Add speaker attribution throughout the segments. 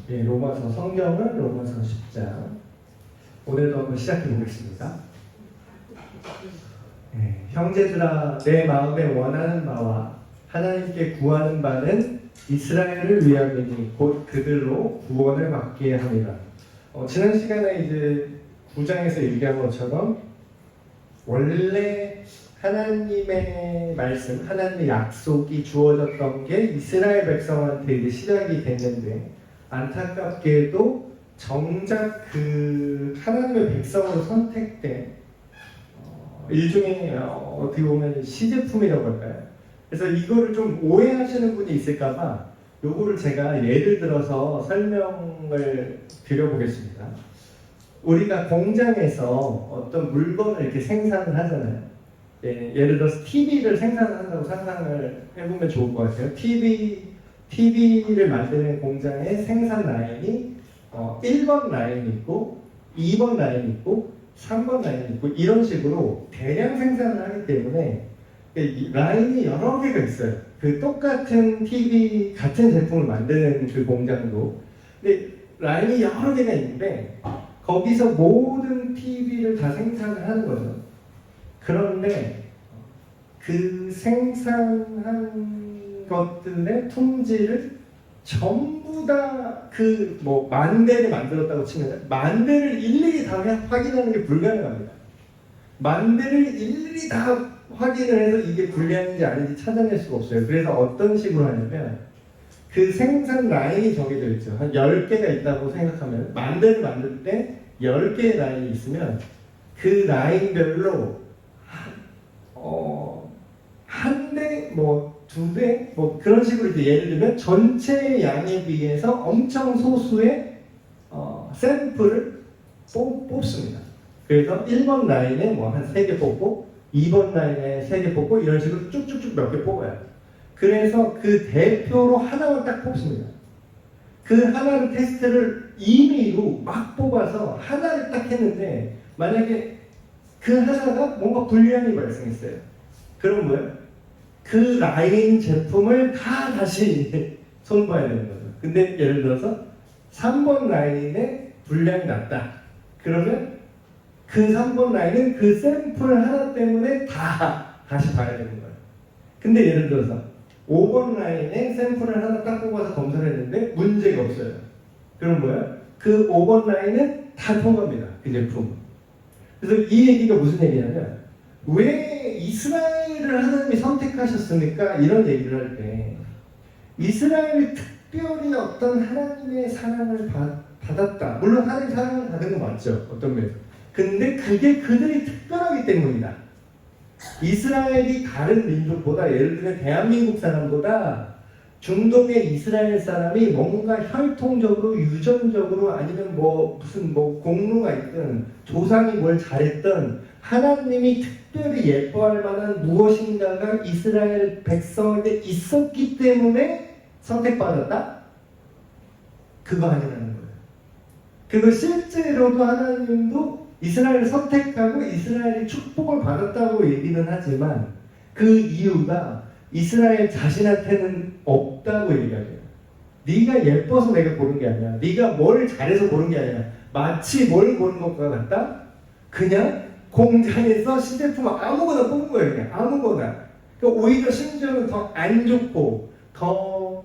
Speaker 1: 예, 로마서 성경은 로마서 10장. 오늘도 한번 시작해 보겠습니다. 예, 형제들아, 내 마음에 원하는 바와 하나님께 구하는 바는 이스라엘을 위함이니 곧 그들로 구원을 받게 합니다. 지난 시간에 이제 9장에서 얘기한 것처럼 원래 하나님의 말씀, 하나님의 약속이 주어졌던 게 이스라엘 백성한테 이제 시작이 됐는데, 안타깝게도 정작 그 하나님의 백성으로 선택된 일종의 어떻게 보면 시제품이라고 할까요? 그래서 이거를 좀 오해하시는 분이 있을까봐 요거를 제가 예를 들어서 설명을 드려보겠습니다. 우리가 공장에서 어떤 물건을 이렇게 생산을 하잖아요. 예를 들어서 TV를 생산한다고 상상을 해보면 좋을 것 같아요. TV를 만드는 공장의 생산 라인이 1번 라인이 있고 2번 라인이 있고 3번 라인이 있고 이런 식으로 대량 생산을 하기 때문에 라인이 여러 개가 있어요. 그 똑같은 TV 같은 제품을 만드는 그 공장도. 근데 라인이 여러 개가 있는데 거기서 모든 TV를 다 생산을 하는 거죠. 그런데 그 생산한 것들의 품질을 전부 다 그 뭐 만 대를 만들었다고 치면 만 대를 일일이 다 확인하는 게 불가능합니다. 만 대를 일일이 다 확인을 해서 이게 불량인지 아닌지 찾아낼 수가 없어요. 그래서 어떤 식으로 하냐면 그 생산 라인이 정해져 있죠. 한 10개가 있다고 생각하면 만 대를 만들 때 10개의 라인이 있으면 그 라인별로 한 대, 뭐 두 대, 뭐 그런 식으로 이제 예를 들면 전체 양에 비해서 엄청 소수의 샘플을 뽑습니다. 그래서 1번 라인에 뭐 한 3개 뽑고 2번 라인에 3개 뽑고 이런 식으로 쭉쭉쭉 몇 개 뽑아요. 그래서 그 대표로 하나만 딱 뽑습니다. 그 하나를 테스트를 임의로 막 뽑아서 하나를 딱 했는데 만약에 그 하나가 뭔가 불량이 발생했어요. 그럼 뭐예요? 그 라인 제품을 다 다시 손봐야 되는 거죠. 근데 예를 들어서 3번 라인에 불량이 났다. 그러면 그 3번 라인은 그 샘플 하나 때문에 다 다시 봐야 되는 거예요. 근데 예를 들어서 5번 라인에 샘플을 하나 딱 뽑아서 검사를 했는데 문제가 없어요. 그럼 뭐야? 그 5번 라인은 다 통과합니다. 그 제품. 그래서 이 얘기가 무슨 얘기냐면 왜 이스라엘을 하나님이 선택하셨습니까? 이런 얘기를 할 때 이스라엘이 특별히 어떤 하나님의 사랑을 받았다. 물론 하나님의 사랑을 받은 건 맞죠. 어떤 면에서. 근데 그게 그들이 특별하기 때문이다. 이스라엘이 다른 민족보다, 예를 들면 대한민국 사람보다 중동의 이스라엘 사람이 뭔가 혈통적으로 유전적으로 아니면 뭐 무슨 뭐 공로가 있든 조상이 뭘 잘했든 하나님이 특별히 예뻐할 만한 무엇인가가 이스라엘 백성에게 있었기 때문에 선택받았다? 그거 아니라는 거예요. 그거 실제로도 하나님도 이스라엘을 선택하고 이스라엘이 축복을 받았다고 얘기는 하지만 그 이유가 이스라엘 자신한테는 없다고 얘기해요. 네가 예뻐서 내가 고른 게 아니야. 네가 뭘 잘해서 고른 게 아니야. 마치 뭘 고른 것과 같다? 그냥 공장에서 시제품 아무거나 뽑은 거예요. 그냥 아무거나. 그러니까 오히려 심지어는 더 안 좋고 더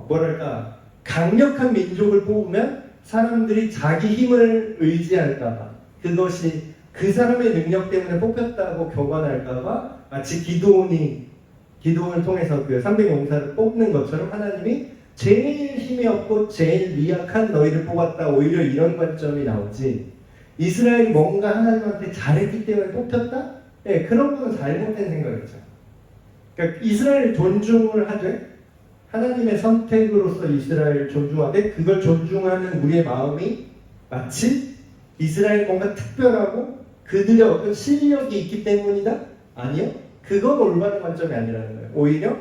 Speaker 1: 뭐랄까 강력한 민족을 뽑으면 사람들이 자기 힘을 의지할까봐, 그것이 그 사람의 능력 때문에 뽑혔다고 교관할까봐 마치 기드온을 통해서 그 300용사를 뽑는 것처럼 하나님이 제일 힘이 없고 제일 미약한 너희를 뽑았다, 오히려 이런 관점이 나오지, 이스라엘이 뭔가 하나님한테 잘했기 때문에 뽑혔다? 네, 그런 거는 잘못된 생각이죠. 그러니까 이스라엘 존중을 하되 하나님의 선택으로서 이스라엘을 존중하되 그걸 존중하는 우리의 마음이 마치 이스라엘 뭔가 특별하고 그들의 어떤 실력이 있기 때문이다? 아니요. 그건 올바른 관점이 아니라는 거예요. 오히려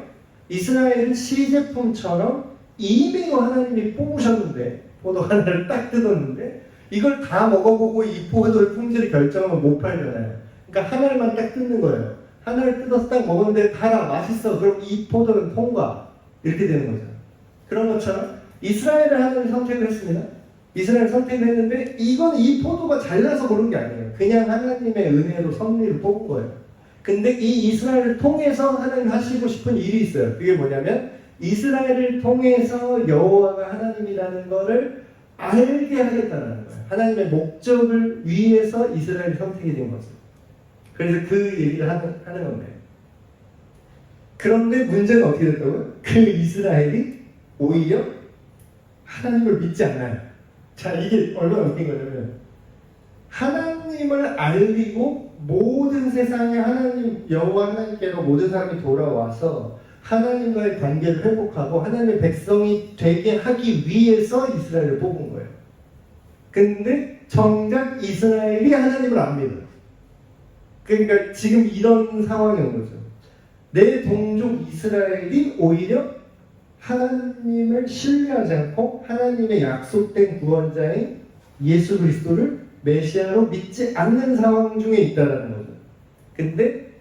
Speaker 1: 이스라엘은 시제품처럼 임의로 하나님이 뽑으셨는데 포도 하나를 딱 뜯었는데 이걸 다 먹어보고 이 포도의 품질을 결정하면 못 팔잖아요. 그러니까 하나만 딱 뜯는 거예요. 하나를 뜯어서 딱 먹었는데 달아 맛있어. 그럼 이 포도는 통과. 이렇게 되는 거죠. 그런 것처럼 이스라엘을 하나님이 선택을 했습니다. 이스라엘 선택을 했는데 이건 이 포도가 잘나서 고른 게 아니에요. 그냥 하나님의 은혜로 섭리를 뽑은 거예요. 근데 이 이스라엘을 통해서 하나님 하시고 싶은 일이 있어요. 그게 뭐냐면 이스라엘을 통해서 여호와가 하나님이라는 것을 알게 하겠다는 거예요. 하나님의 목적을 위해서 이스라엘이 선택이 된 거죠. 그래서 그 얘기를 하는 건데, 그런데 문제는 어떻게 됐다고요? 그 이스라엘이 오히려 하나님을 믿지 않아요. 자, 이게 얼마나 웃긴 거냐면 하나님을 알리고 모든 세상에 하나님 여호와 하나님께로 모든 사람이 돌아와서 하나님과의 관계를 회복하고 하나님의 백성이 되게 하기 위해서 이스라엘을 뽑은 거예요. 근데 정작 이스라엘이 하나님을 안 믿어요. 그러니까 지금 이런 상황이 온 거죠. 내 동족 이스라엘이 오히려 하나님을 신뢰하지 않고 하나님의 약속된 구원자인 예수 그리스도를 메시아로 믿지 않는 상황 중에 있다는 거죠. 근데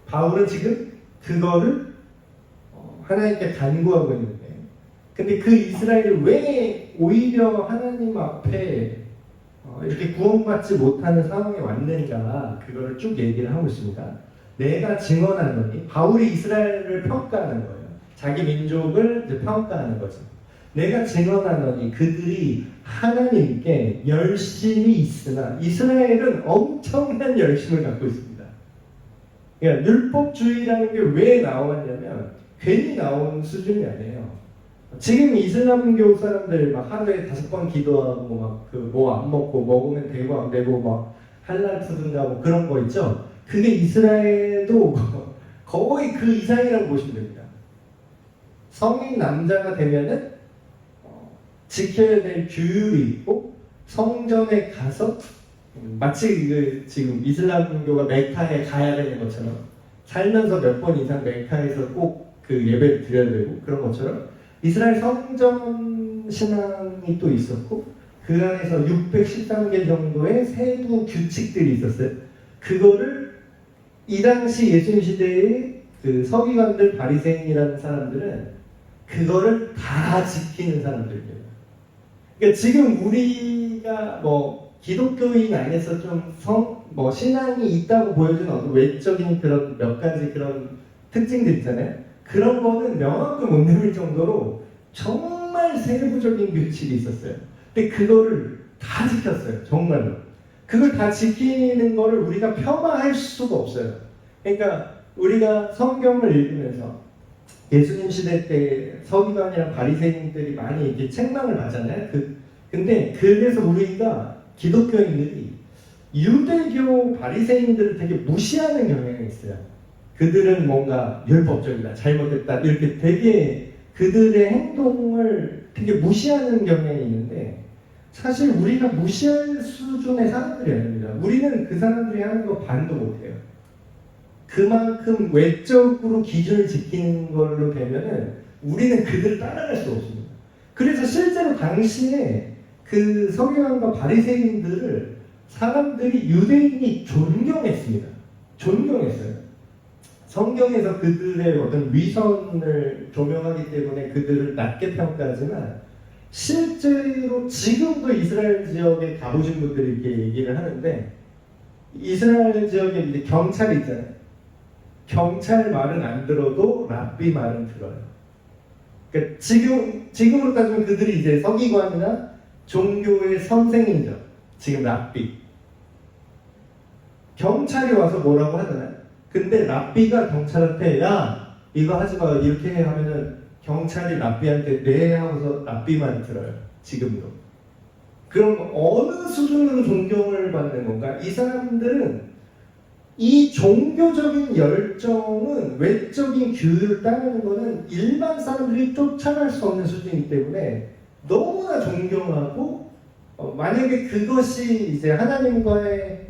Speaker 1: 바울은 지금 그거를 하나님께 간구하고 있는데, 근데 그 이스라엘이 왜 오히려 하나님 앞에 이렇게 구원받지 못하는 상황에 왔는가, 그거를 쭉 얘기를 하고 있습니다. 내가 증언하노니, 바울이 이스라엘을 평가하는 거예요. 자기 민족을 이제 평가하는 거죠. 내가 증언하노니 그들이 하나님께 열심이 있으나, 이스라엘은 엄청난 열심을 갖고 있습니다. 그러니까 율법주의라는 게 왜 나왔냐면 괜히 나온 수준이 아니에요. 지금 이슬람교 사람들 막 하루에 5번 기도하고 막 그 뭐 안 먹고 먹으면 되고 안 되고 막 할랄 푸드인가 그런 거 있죠. 그게 이스라엘도 거의 그 이상이라고 보시면 됩니다. 성인 남자가 되면은 지켜야 될 규율이 있고, 성전에 가서 마치 그 지금 이슬람교가 메카에 가야 되는 것처럼 살면서 몇 번 이상 메카에서 꼭 그 예배를 드려야 되고 그런 것처럼 이스라엘 성전 신앙이 또 있었고, 그 안에서 613개 정도의 세부 규칙들이 있었어요. 그거를 이 당시 예수님 시대의 그 서기관들, 바리새인이라는 사람들은 그거를 다 지키는 사람들이에요. 그러니까 지금 우리가 뭐 기독교인 안에서 좀 신앙이 있다고 보여주는 어떤 외적인 그런 몇 가지 그런 특징들 있잖아요. 그런 거는 명확히 못 내밀 정도로 정말 세부적인 규칙이 있었어요. 근데 그거를 다 지켰어요. 정말로. 그걸 다 지키는 거를 우리가 폄하할 수가 없어요. 그러니까 우리가 성경을 읽으면서 예수님 시대 때 서기관이랑 바리새인들이 많이 이렇게 책망을 받잖아요. 근데 그래서 우리가 기독교인들이 유대교 바리새인들을 되게 무시하는 경향이 있어요. 그들은 뭔가 율법적이다, 잘못됐다, 이렇게 되게 그들의 행동을 되게 무시하는 경향이 있는데, 사실 우리가 무시할 수준의 사람들이 아닙니다. 우리는 그 사람들이 하는 거 반도 못해요. 그만큼 외적으로 기준을 지키는 걸로 되면은 우리는 그들을 따라갈 수 없습니다. 그래서 실제로 당시에 그 서기관과 바리새인들을 사람들이, 유대인이 존경했습니다. 존경했어요. 성경에서 그들의 어떤 위선을 조명하기 때문에 그들을 낮게 평가하지만, 실제로 지금도 이스라엘 지역에 가보신 분들이 이렇게 얘기를 하는데, 이스라엘 지역에 이제 경찰이 있잖아요. 경찰 말은 안 들어도 랍비 말은 들어요. 그러니까 지금으로 따지면 그들이 이제 서기관이나 종교의 선생이죠. 지금 랍비. 경찰이 와서 뭐라고 하잖아요. 근데 랍비가 경찰한테 야 이거 하지 마 이렇게 하면은 경찰이 랍비한테 네 하고서 랍비만 들어요. 지금도. 그럼 어느 수준으로 존경을 받는 건가? 이 사람들은 이 종교적인 열정은, 외적인 규율을 따르는 것은 일반 사람들이 쫓아갈 수 없는 수준이기 때문에 너무나 존경하고, 만약에 그것이 이제 하나님과의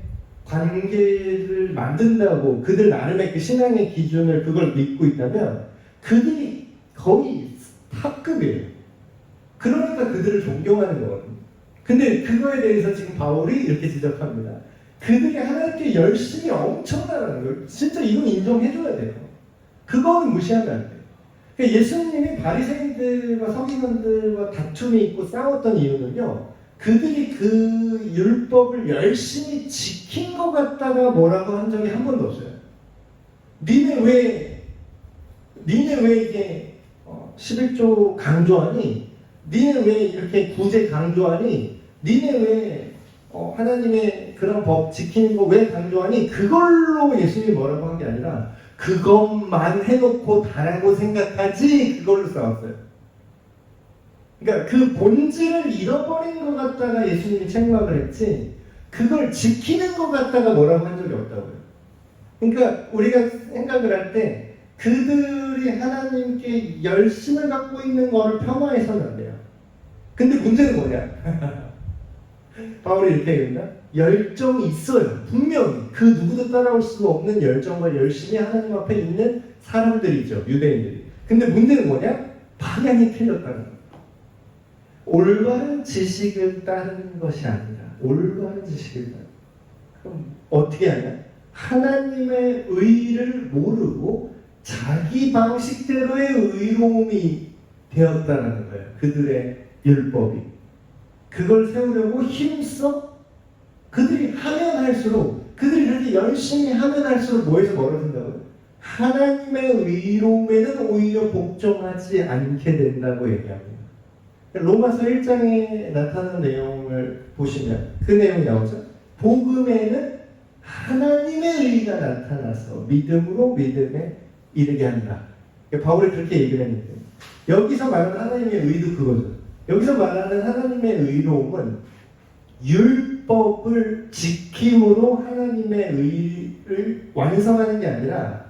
Speaker 1: 관계를 만든다고 그들 나름의 그 신앙의 기준을 그걸 믿고 있다면 그들이 거의 탑급이에요. 그러니까 그들을 존경하는 거거든요. 근데 그거에 대해서 지금 바울이 이렇게 지적합니다. 그들이 하나님께 열심히 엄청나다는 걸 진짜 이건 인정해줘야 돼요. 그거는 무시하면 안 돼요. 그러니까 예수님이 바리새인들과 서기관들과 다툼이 있고 싸웠던 이유는요, 그들이 그 율법을 열심히 지킨 것 같다가 뭐라고 한 적이 한 번도 없어요. 니네 왜 이게 11조 강조하니? 니네 왜 이렇게 구제 강조하니? 니네 왜 하나님의 그런 법 지키는 거 왜 강조하니? 그걸로 예수님이 뭐라고 한 게 아니라 그것만 해놓고 다라고 생각하지, 그걸로 싸웠어요. 그러니까 그 본질을 잃어버린 것 같다가 예수님이 책망을 했지, 그걸 지키는 것 같다가 뭐라고 한 적이 없다고요. 그러니까 우리가 생각을 할 때 그들이 하나님께 열심을 갖고 있는 거를 폄하해서는 안 돼요. 근데 문제는 뭐냐? 바울이 이렇게 얘기합니다. 열정이 있어요. 분명히 그 누구도 따라올 수 없는 열정과 열심히 하나님 앞에 있는 사람들이죠. 유대인들이. 근데 문제는 뭐냐? 방향이 틀렸다는 거예요. 올바른 지식을 따르는 것이 아니라 올바른 지식을 따르는. 그럼 어떻게 하냐? 하나님의 의를 모르고 자기 방식대로의 의로움이 되었다는 거예요. 그들의 율법이. 그걸 세우려고 힘써 그들이 하면 할수록, 그들이 그렇게 열심히 하면 할수록 뭐에서 멀어진다고요? 하나님의 의로움에는 오히려 복종하지 않게 된다고 얘기합니다. 로마서 1장에 나타나는 내용을 보시면 그 내용이 나오죠. 복음에는 하나님의 의가 나타나서 믿음으로 믿음에 이르게 한다. 바울이 그렇게 얘기를 했는데, 여기서 말하는 하나님의 의도 그거죠. 여기서 말하는 하나님의 의로움은 율법을 지킴으로 하나님의 의를 완성하는 게 아니라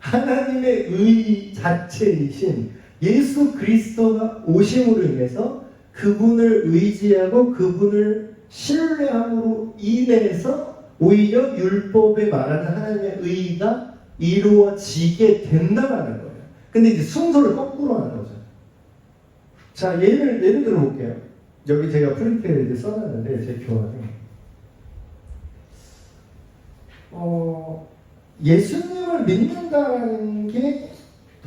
Speaker 1: 하나님의 의 자체이신 예수 그리스도가 오심으로 인해서 그분을 의지하고 그분을 신뢰함으로 인해서 오히려 율법에 말하는 하나님의 의가 이루어지게 된다는 거예요. 근데 이제 순서를 거꾸로 하는 거죠. 자, 예를 들어 볼게요. 여기 제가 프린트에 이제 써놨는데, 제 교환에. 예수님을 믿는다는 게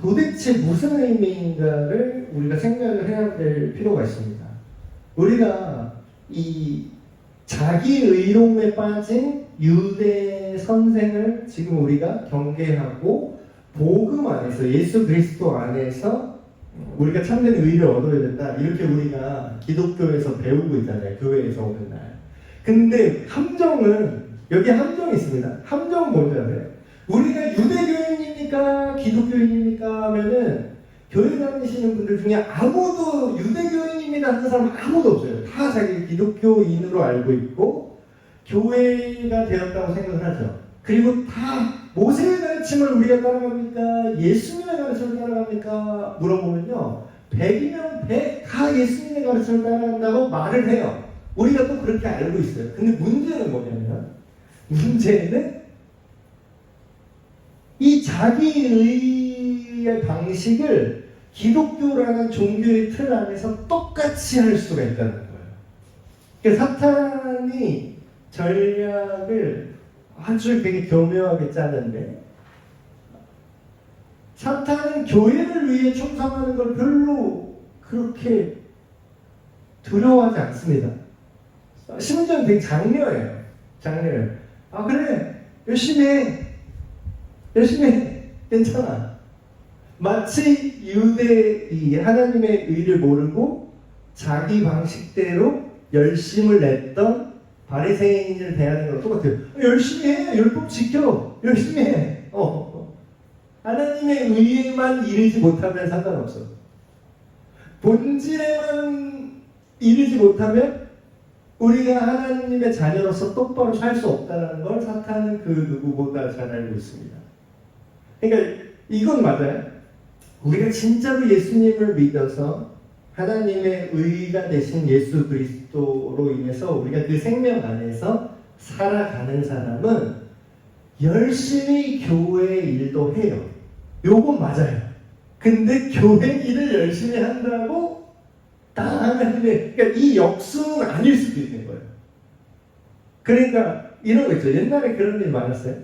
Speaker 1: 도대체 무슨 의미인가를 우리가 생각을 해야 될 필요가 있습니다. 우리가 이 자기 의로움에 빠진 유대 선생을 지금 우리가 경계하고 복음 안에서, 예수 그리스도 안에서 우리가 참된 의를 얻어야 된다, 이렇게 우리가 기독교에서 배우고 있잖아요. 교회에서 오는 날. 근데 함정은, 여기 함정이 있습니다. 함정은 뭔지 아세요? 우리가 유대교인입니까 기독교인입니까 하면은 교회 다니시는 분들 중에 아무도 유대교인입니다 하는 사람 아무도 없어요. 다 자기 기독교인으로 알고 있고 교회가 되었다고 생각을 하죠. 그리고 다 모세의 가르침을 우리가 따라갑니까? 예수님의 가르침을 따라갑니까? 물어보면요, 100이면 100 다 예수님의 가르침을 따라간다고 말을 해요. 우리가 또 그렇게 알고 있어요. 근데 문제는 뭐냐면, 문제는 이 자기의 방식을 기독교라는 종교의 틀 안에서 똑같이 할 수가 있다는 거예요. 그러니까 사탄이 전략을 아주 되게 교묘하게 짜는데, 사탄은 교회를 위해 충성하는 걸 별로 그렇게 두려워하지 않습니다. 심지어 되게 장려해요. 아, 그래, 열심히 해. 괜찮아. 마치 유대이 하나님의 의를 모르고 자기 방식대로 열심을 냈던 바리새인을 대하는 거랑 똑같아요. 열심히 해. 율법 지켜. 열심히 해. 하나님의 의에만 이르지 못하면 상관없어. 본질에만 이르지 못하면 우리가 하나님의 자녀로서 똑바로 살 수 없다는 걸 사탄은 그 누구보다 잘 알고 있습니다. 그러니까 이건 맞아요. 우리가 진짜로 예수님을 믿어서 하나님의 의가 되신 예수 그리스도로 인해서 우리가 그 생명 안에서 살아가는 사람은 열심히 교회 일도 해요. 요건 맞아요. 근데 교회 일을 열심히 한다고 하나님의, 그러니까 이 역수는 아닐 수도 있는 거예요. 그러니까 이런 거 있죠. 옛날에 그런 일 많았어요.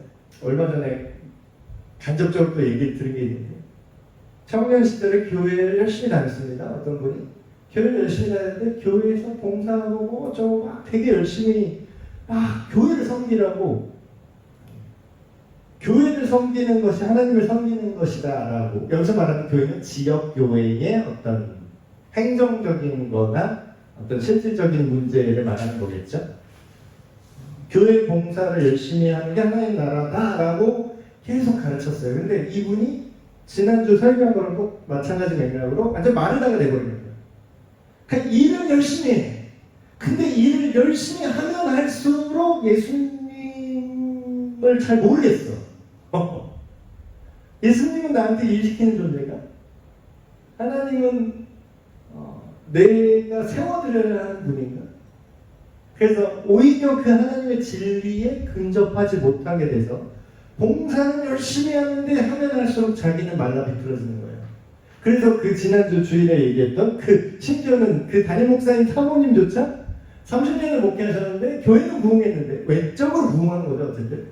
Speaker 1: 얼마 전에 간접적으로 또 얘기 들은 게 있는데, 청년 시절에 교회를 열심히 다녔습니다. 어떤 분이 교회를 열심히 다녔는데 교회에서 봉사하고 뭐 저 막 되게 열심히 막 교회를 섬기라고, 교회를 섬기는 것이 하나님을 섬기는 것이다라고. 여기서 말하는 교회는 지역 교회의 어떤 행정적인 거나 어떤 실질적인 문제를 말하는 거겠죠. 교회 봉사를 열심히 하는 게 하나님 나라다라고 계속 가르쳤어요. 근데 이분이 지난주 설교한 거랑 꼭 마찬가지 맥락으로 완전 마르다가 돼버리는 거예요. 그러니까 일을 열심히 해. 근데 일을 열심히 하면 할수록 예수님을 잘 모르겠어. 예수님은 나한테 일 시키는 존재가, 하나님은 내가 세워드려야 하는 분인가? 그래서 오히려 그 하나님의 진리에 근접하지 못하게 돼서 봉사는 열심히 하는데 하면 할수록 자기는 말라 비틀어지는 거예요. 그래서 그 지난주 주일에 얘기했던 심지어는 그 담임 목사님 사모님조차 30년을 목회하셨는데 교회는 부흥했는데, 외적으로 부흥한 거죠 어쨌든.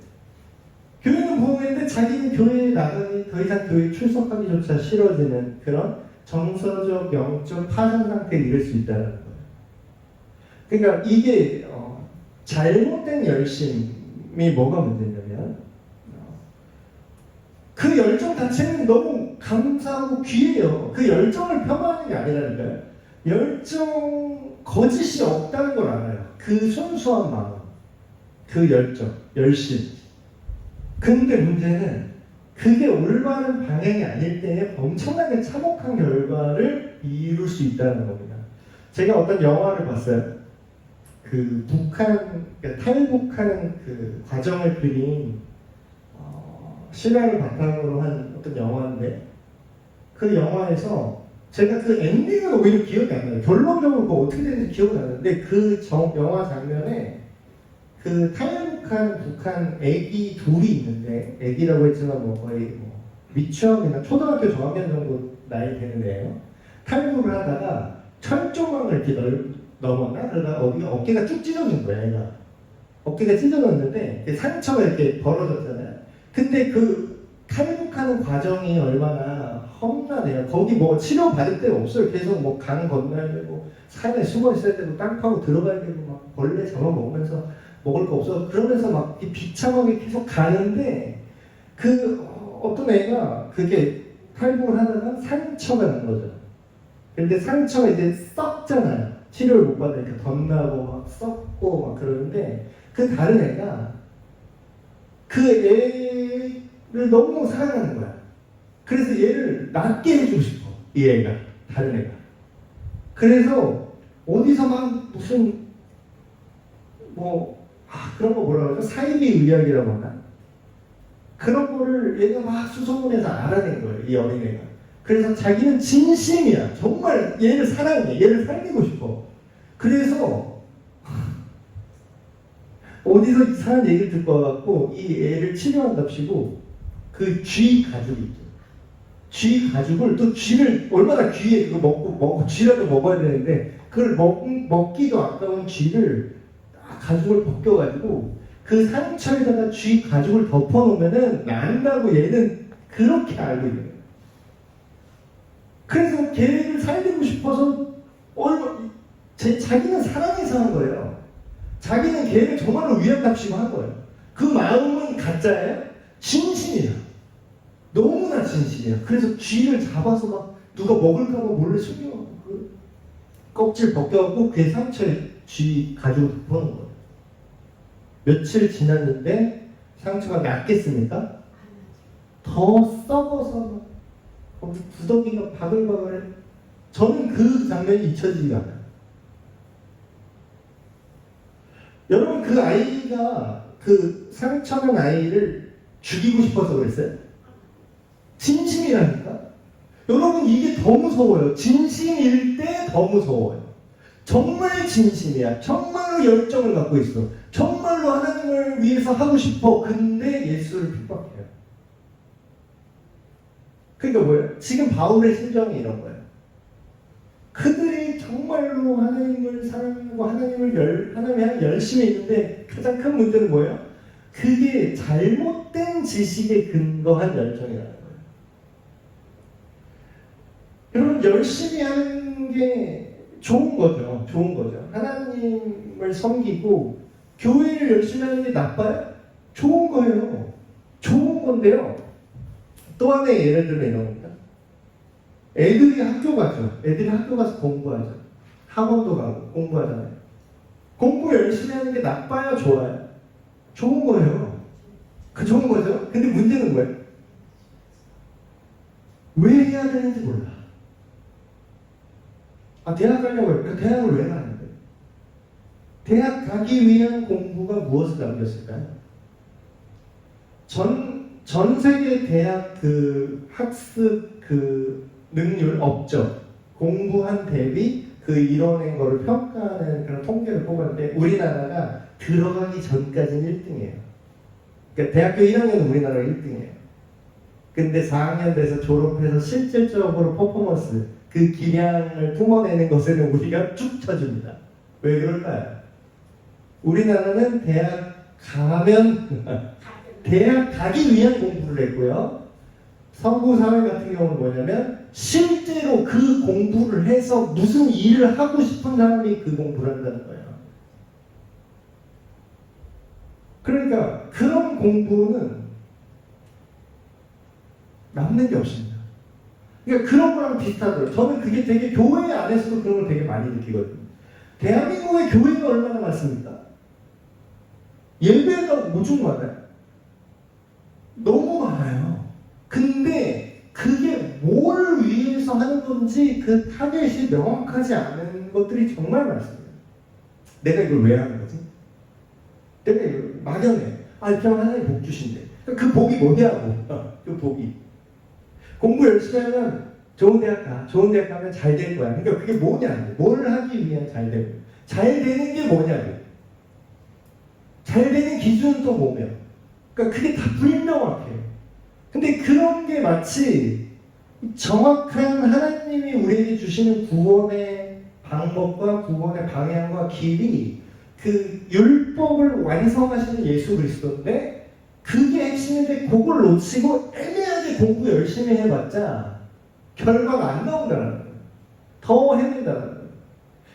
Speaker 1: 교회는 부흥했는데 자기는 교회에 나가니 더 이상 교회에 출석하기조차 싫어지는 그런 정서적, 영적 파산 상태에 이를 수 있다는 거예요. 그러니까 이게 잘못된 열심이 뭐가 문제냐면, 그 열정 자체는 너무 감사하고 귀해요. 그 열정을 폄하하는 게 아니라니까요. 열정, 거짓이 없다는 걸 알아요. 그 순수한 마음, 그 열정, 열심. 근데 문제는 그게 올바른 방향이 아닐 때에 엄청나게 참혹한 결과를 이룰 수 있다는 겁니다. 제가 어떤 영화를 봤어요. 그 북한, 그러니까 탈북하는 그 과정을 그린 실화를 바탕으로 한 어떤 영화인데, 그 영화에서 제가 그 엔딩은 오히려 기억이 안 나요. 결론적으로 그거 어떻게 되는지 기억이 안 나는데, 그 영화 장면에 그 탈북한 북한 애기 둘이 있는데, 애기라고 했지만 뭐 거의 미취학이나 초등학교 저학년 정도 나이 되는 애예요. 탈북을 하다가 철조망을 이렇게 넘었나? 그러다가 어깨가 쭉 찢어진 거야, 얘가. 어깨가 찢어졌는데 상처가 이렇게 벌어졌잖아요. 근데 그 탈북하는 과정이 얼마나 험난해요. 거기 뭐 치료 받을 데가 없어요. 계속 뭐 강 건너야 되고 산에 숨어 있어야 되고 땅 파고 들어가야 되고 막 벌레 잡아먹으면서 먹을 거 없어. 그러면서 막 비참하게 계속 가는데, 그 어떤 애가 그게 탈북을 하다가 상처가 난 거죠. 근데 상처가 이제 썩잖아요. 치료를 못 받으니까 덧나고 막 썩고 막 그러는데, 그 다른 애가 그 애를 너무 사랑하는 거야. 그래서 얘를 낫게 해주고 싶어. 이 애가, 다른 애가. 그래서 어디서 막 무슨 그런 거 뭐라 그러죠? 사이비 의학이라고 하나? 그런 거를 얘가 막 수소문해서 알아낸 거예요, 이 어린애가. 그래서 자기는 진심이야. 정말 얘를 사랑해. 얘를 살리고 싶어. 그래서 어디서 이상한 얘기를 듣고 와갖고 이 애를 치료한답시고 그 쥐 가죽 있죠. 쥐 가죽을, 또 쥐를 얼마나 귀해. 그거 먹고 쥐라도 먹어야 되는데, 그걸 먹기도 아까운 쥐를 가죽을 벗겨가지고 그 상처에다가 쥐 가죽을 덮어놓으면은 난다고 얘는 그렇게 알고 있는 거예요. 그래서 걔를 살리고 싶어서 자기는 사랑해서 한 거예요. 자기는 걔를 정말로 위안답시고 한 거예요. 그 마음은 가짜예요? 진심이야. 너무나 진심이야. 그래서 쥐를 잡아서 막 누가 먹을까봐 몰래 숨겨 그 껍질 벗겨갖고 그 상처에 쥐 가죽을 덮어놓은 거예요. 며칠 지났는데 상처가 낫겠습니까? 더 썩어서 거기 구더기가 바글바글해. 저는 그 장면이 잊혀지지가 않아요. 여러분, 그 아이가 그 상처난 아이를 죽이고 싶어서 그랬어요? 진심이라니까? 여러분, 이게 더 무서워요. 진심일 때 더 무서워요. 정말 진심이야. 정말로 열정을 갖고 있어. 정말로 하나님을 위해서 하고 싶어. 근데 예수를 핍박해요. 그러니까 뭐예요? 지금 바울의 심정이 이런 거예요. 그들이 정말로 하나님을 사랑하고 하나님을 향해 열심히 있는데, 가장 큰 문제는 뭐예요? 그게 잘못된 지식에 근거한 열정이라는 거예요. 여러분 열심히 하는 게 좋은 거죠. 좋은 거죠. 하나님을 섬기고 교회를 열심히 하는 게 나빠요? 좋은 거예요. 좋은 건데요. 또 하나의 예를 들면 이런 겁니다. 애들이 학교 가죠. 애들이 학교 가서 공부하죠. 학원도 가고 공부하잖아요. 공부 열심히 하는 게 나빠요? 좋아요? 좋은 거예요. 그 좋은 거죠. 근데 문제는 뭐예요? 왜 해야 되는지 몰라. 아, 대학 가려고 해요. 대학을 왜 가는데? 대학 가기 위한 공부가 무엇을 남겼을까요? 전 세계 대학 그 학습 그 능률 업적, 공부한 대비 그 이뤄낸 거를 평가하는 그런 통계를 뽑았는데 우리나라가 들어가기 전까지는 1등이에요. 그러니까 대학교 1학년은 우리나라가 1등이에요. 근데 4학년 돼서 졸업해서 실질적으로 퍼포먼스, 그 기량을 뿜어내는 것에는 우리가 쭉 쳐줍니다. 왜 그럴까요? 우리나라는 대학 가기 위한 공부를 했고요. 서구 사회 같은 경우는 뭐냐면 실제로 그 공부를 해서 무슨 일을 하고 싶은 사람이 그 공부를 한다는 거예요. 그러니까 그런 공부는 남는 게 없습니다. 그러니까 그런 거랑 비슷하더라고요. 저는 그게 되게 교회 안에서도 그런 걸 되게 많이 느끼거든요. 대한민국의 교회가 얼마나 많습니까? 예배가 오죽 많아요? 너무 많아요. 근데 그게 뭘 위해서 하는 건지 그 타겟이 명확하지 않은 것들이 정말 많습니다. 내가 이걸 왜 하는 거지? 내가 이걸 막연해. 아, 그냥 하나님 복 주신대. 그 복이 뭐냐고. 그 복이. 공부 열심히 하면 좋은 대학 가. 좋은 대학 가면 잘 될 거야. 그러니까 그게 뭐냐? 뭘 하기 위한 잘 되고. 잘 되는 게 뭐냐고. 잘 되는 기준은 또 뭐며. 그러니까 그게 다 불명확해요. 근데 그런 게 마치 정확한 하나님이 우리에게 주시는 구원의 방법과 구원의 방향과 길이 그 율법을 완성하시는 예수 그리스도인데 그게 핵심인데 그걸 놓치고 애매하게 공부 열심히 해봤자 결과가 안 나온다는 거예요. 더 헤맨다는 거예요.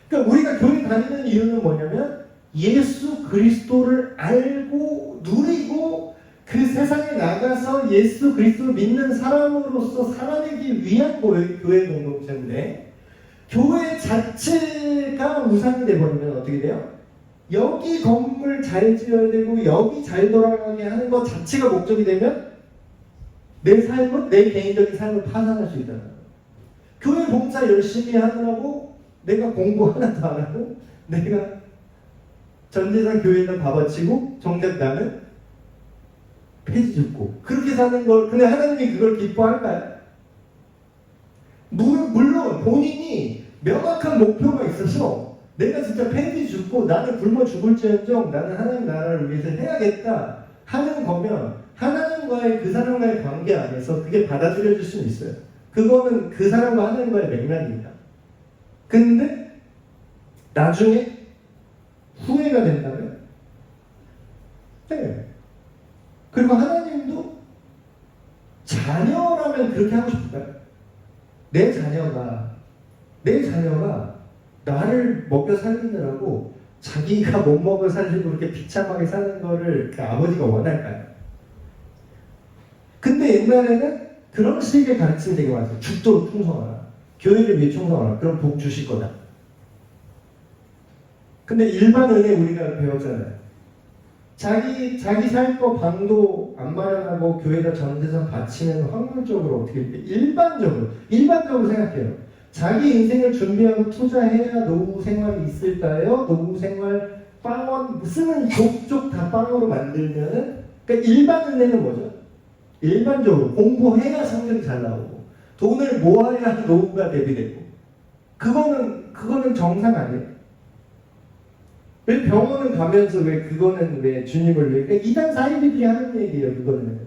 Speaker 1: 그러니까 우리가 교회 다니는 이유는 뭐냐면 예수 그리스도를 알고 누리고 그 세상에 나가서 예수 그리스도를 믿는 사람으로서 살아내기 위한 교회 공동체인데 교회 자체가 우상이 돼버리면 어떻게 돼요? 여기 건물 잘 지어야 되고 여기 잘 돌아가게 하는 것 자체가 목적이 되면 내 삶은 내 개인적인 삶을 파산할 수 있다는 거예요. 교회 봉사 열심히 하느라고 내가 공부 하나도 안 하고 내가 전재산 교회에다 다 바치고 정작 나는 폐지 죽고 그렇게 사는 걸 근데 하나님이 그걸 기뻐할까요? 물론 본인이 명확한 목표가 있어서 내가 진짜 폐지 죽고 나는 굶어 죽을지언정 나는 하나님 나라를 위해서 해야겠다 하는 거면 하나님과의 그 사람과의 관계 안에서 그게 받아들여질 수는 있어요. 그거는 그 사람과 하나님과의 맥락입니다. 근데 나중에 후회가 된다면 네. 그리고 하나님도 자녀라면 그렇게 하고 싶을까요? 내 자녀가 나를 먹여 살리느라고 자기가 못 먹여 살리고 그렇게 비참하게 사는 거를 그 아버지가 원할까요? 근데 옛날에는 그런 식의 가르침이 되게 많았어요. 죽도록 충성하라. 교회를 위해 충성하라. 그럼 복 주실 거다. 근데 일반 은혜 우리가 배웠잖아요. 자기 살 거 방도 안 마련하고 교회에다 전재산 바치면 확률적으로 어떻게 돼? 일반적으로 생각해요. 자기 인생을 준비하고 투자해야 노후 생활이 있을까요? 노후 생활 빵원 쓰는 족족 다 빵으로 만들면은 그러니까 일반 은혜는 뭐죠? 일반적으로 공부해야 성적이 잘 나오고 돈을 모아야 노후가 대비되고 그거는 정상 아니에요? 왜 병원은 가면서 왜 그거는 왜 주님을 왜 그러니까 이단 사이비들이 하는 얘기예요. 그거는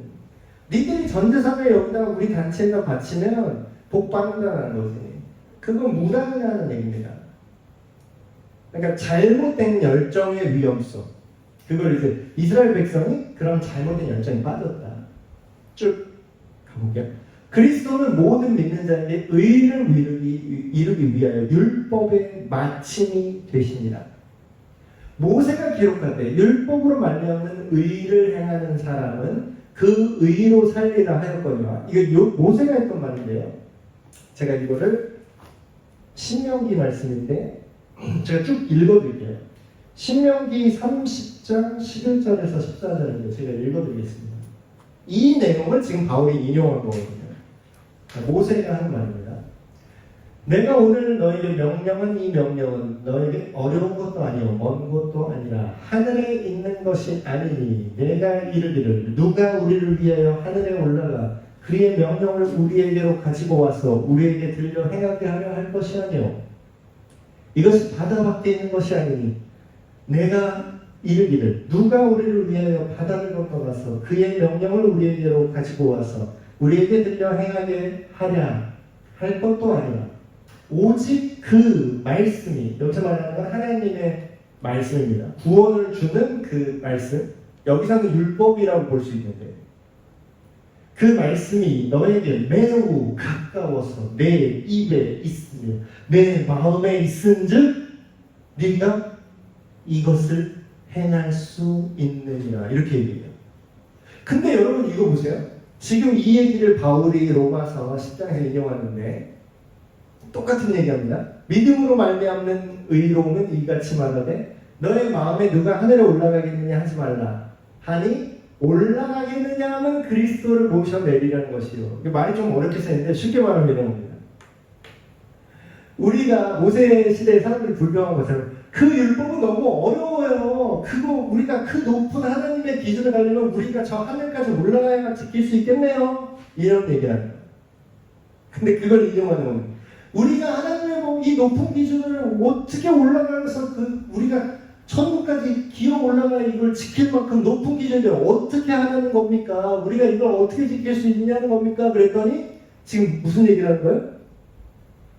Speaker 1: 니들이 전재산을 여기다가 우리 단체에다 바치면 복 받는다는 거지. 그건 무당이라는 얘기입니다. 그러니까 잘못된 열정의 위험성 그걸 이제 이스라엘 백성이 그런 잘못된 열정이 빠졌다. 쭉 가볼게요. 그리스도는 모든 믿는 자에게 의를 이루기 위하여 율법의 마침이 되십니다. 모세가 기록할 때 율법으로 말미암는 의를 행하는 사람은 그 의로 살리라 하였거든요. 이거 모세가 했던 말인데요. 제가 이거를 신명기 말씀인데 제가 쭉 읽어드릴게요. 신명기 30장 11절에서 14절인데 제가 읽어드리겠습니다. 이 내용을 지금 바울이 인용한 거거든요. 모세가 하는 말입니다. 내가 오늘 너에게 명령한 이 명령은 너에게 어려운 것도 아니요 먼 것도 아니라 하늘에 있는 것이 아니니 내가 이르기를 누가 우리를 위하여 하늘에 올라가 그의 명령을 우리에게로 가지고 와서 우리에게 들려 행하게 하려 할 것이 아니요 이것이 바다 밖에 있는 것이 아니니 내가 이르기를 누가 우리를 위하여 바다를 건너가서 그의 명령을 우리에게로 가지고 와서 우리에게 들려 행하게 하랴 할 것도 아니라 오직 그 말씀이, 여기서 말하는 건 하나님의 말씀입니다. 구원을 주는 그 말씀, 여기서는 율법이라고 볼 수 있는데 그 말씀이 너에게 매우 가까워서 내 입에 있으며 내 마음에 있은즉 네가 이것을 행할 수 있느니라 이렇게 얘기해요. 근데 여러분 이거 보세요. 지금 이 얘기를 바울이 로마서 10장에서 인용하는데 똑같은 얘기합니다. 믿음으로 말미암는 의로움은 이같이 말하되 너의 마음에 누가 하늘에 올라가겠느냐 하지 말라 하니 올라가겠느냐 하면 그리스도를 모셔내리라는 것이요. 말이 좀 어렵게 쓰는데 쉽게 말하면 이런 겁니다. 우리가 모세 시대의 사람들이 불평한 것처럼 그 율법은 너무 어려워요. 그거 우리가 그 높은 하나님의 기준을 가려면 우리가 저 하늘까지 올라가야 지킬 수 있겠네요. 이런 얘기를 합니다. 근데 그걸 인용하는 겁니다. 우리가 하나님의 이 높은 기준을 어떻게 올라가서 우리가 천국까지 기어 올라가 이걸 지킬 만큼 높은 기준을 어떻게 하는 겁니까? 우리가 이걸 어떻게 지킬 수 있냐는 겁니까? 그랬더니 지금 무슨 얘기를 하는 거예요?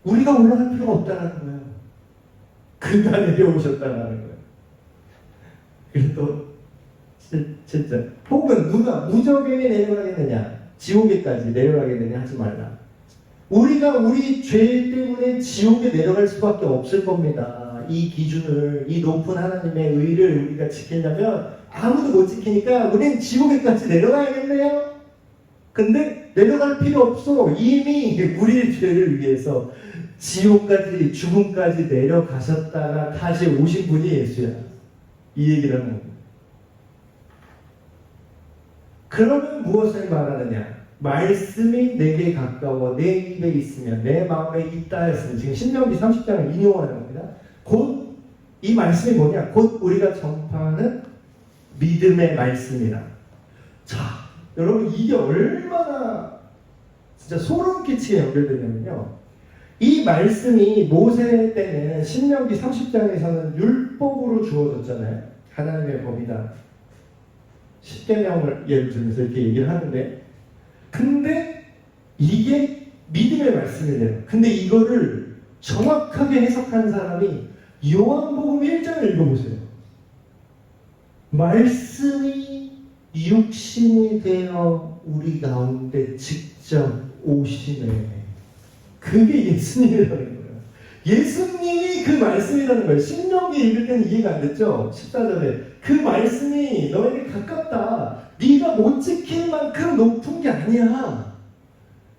Speaker 1: 우리가 올라갈 필요가 없다는 거예요. 그가 내려오셨다는 거예요. 그래서 또 진짜 혹은 누가 무적에게 내려가겠느냐 지옥에까지 내려가겠느냐 하지 말라. 우리가 우리 죄 때문에 지옥에 내려갈 수밖에 없을 겁니다. 이 기준을, 이 높은 하나님의 의를 우리가 지키려면 아무도 못 지키니까 우리는 지옥에까지 내려가야겠네요. 근데 내려갈 필요 없어. 이미 우리의 죄를 위해서 지옥까지 죽음까지 내려가셨다가 다시 오신 분이 예수야. 이 얘기를 하는 겁니다. 그러면 무엇을 말하느냐? 말씀이 내게 가까워 내 입에 있으면 내 마음에 있다 했으면 지금 신명기 30장을 인용하는 겁니다. 곧 이 말씀이 뭐냐? 곧 우리가 전파하는 믿음의 말씀이라. 자, 여러분 이게 얼마나 진짜 소름 끼치게 연결되냐면요. 이 말씀이 모세 때는 신명기 30장에서는 율법으로 주어졌잖아요. 하나님의 법이다. 십계명을 예를 들면서 이렇게 얘기를 하는데 근데 이게 믿음의 말씀이래요. 근데 이거를 정확하게 해석한 사람이 요한복음 1장을 읽어보세요. 말씀이 육신이 되어 우리 가운데 직접 오시네. 그게 예수님이라는 거예요. 예수님이 그 말씀이라는 거예요. 신명기 읽을 때는 이해가 안 됐죠? 14절에 그 말씀이 너에게 가깝다. 네가 못 지킬 만큼 높은 게 아니야.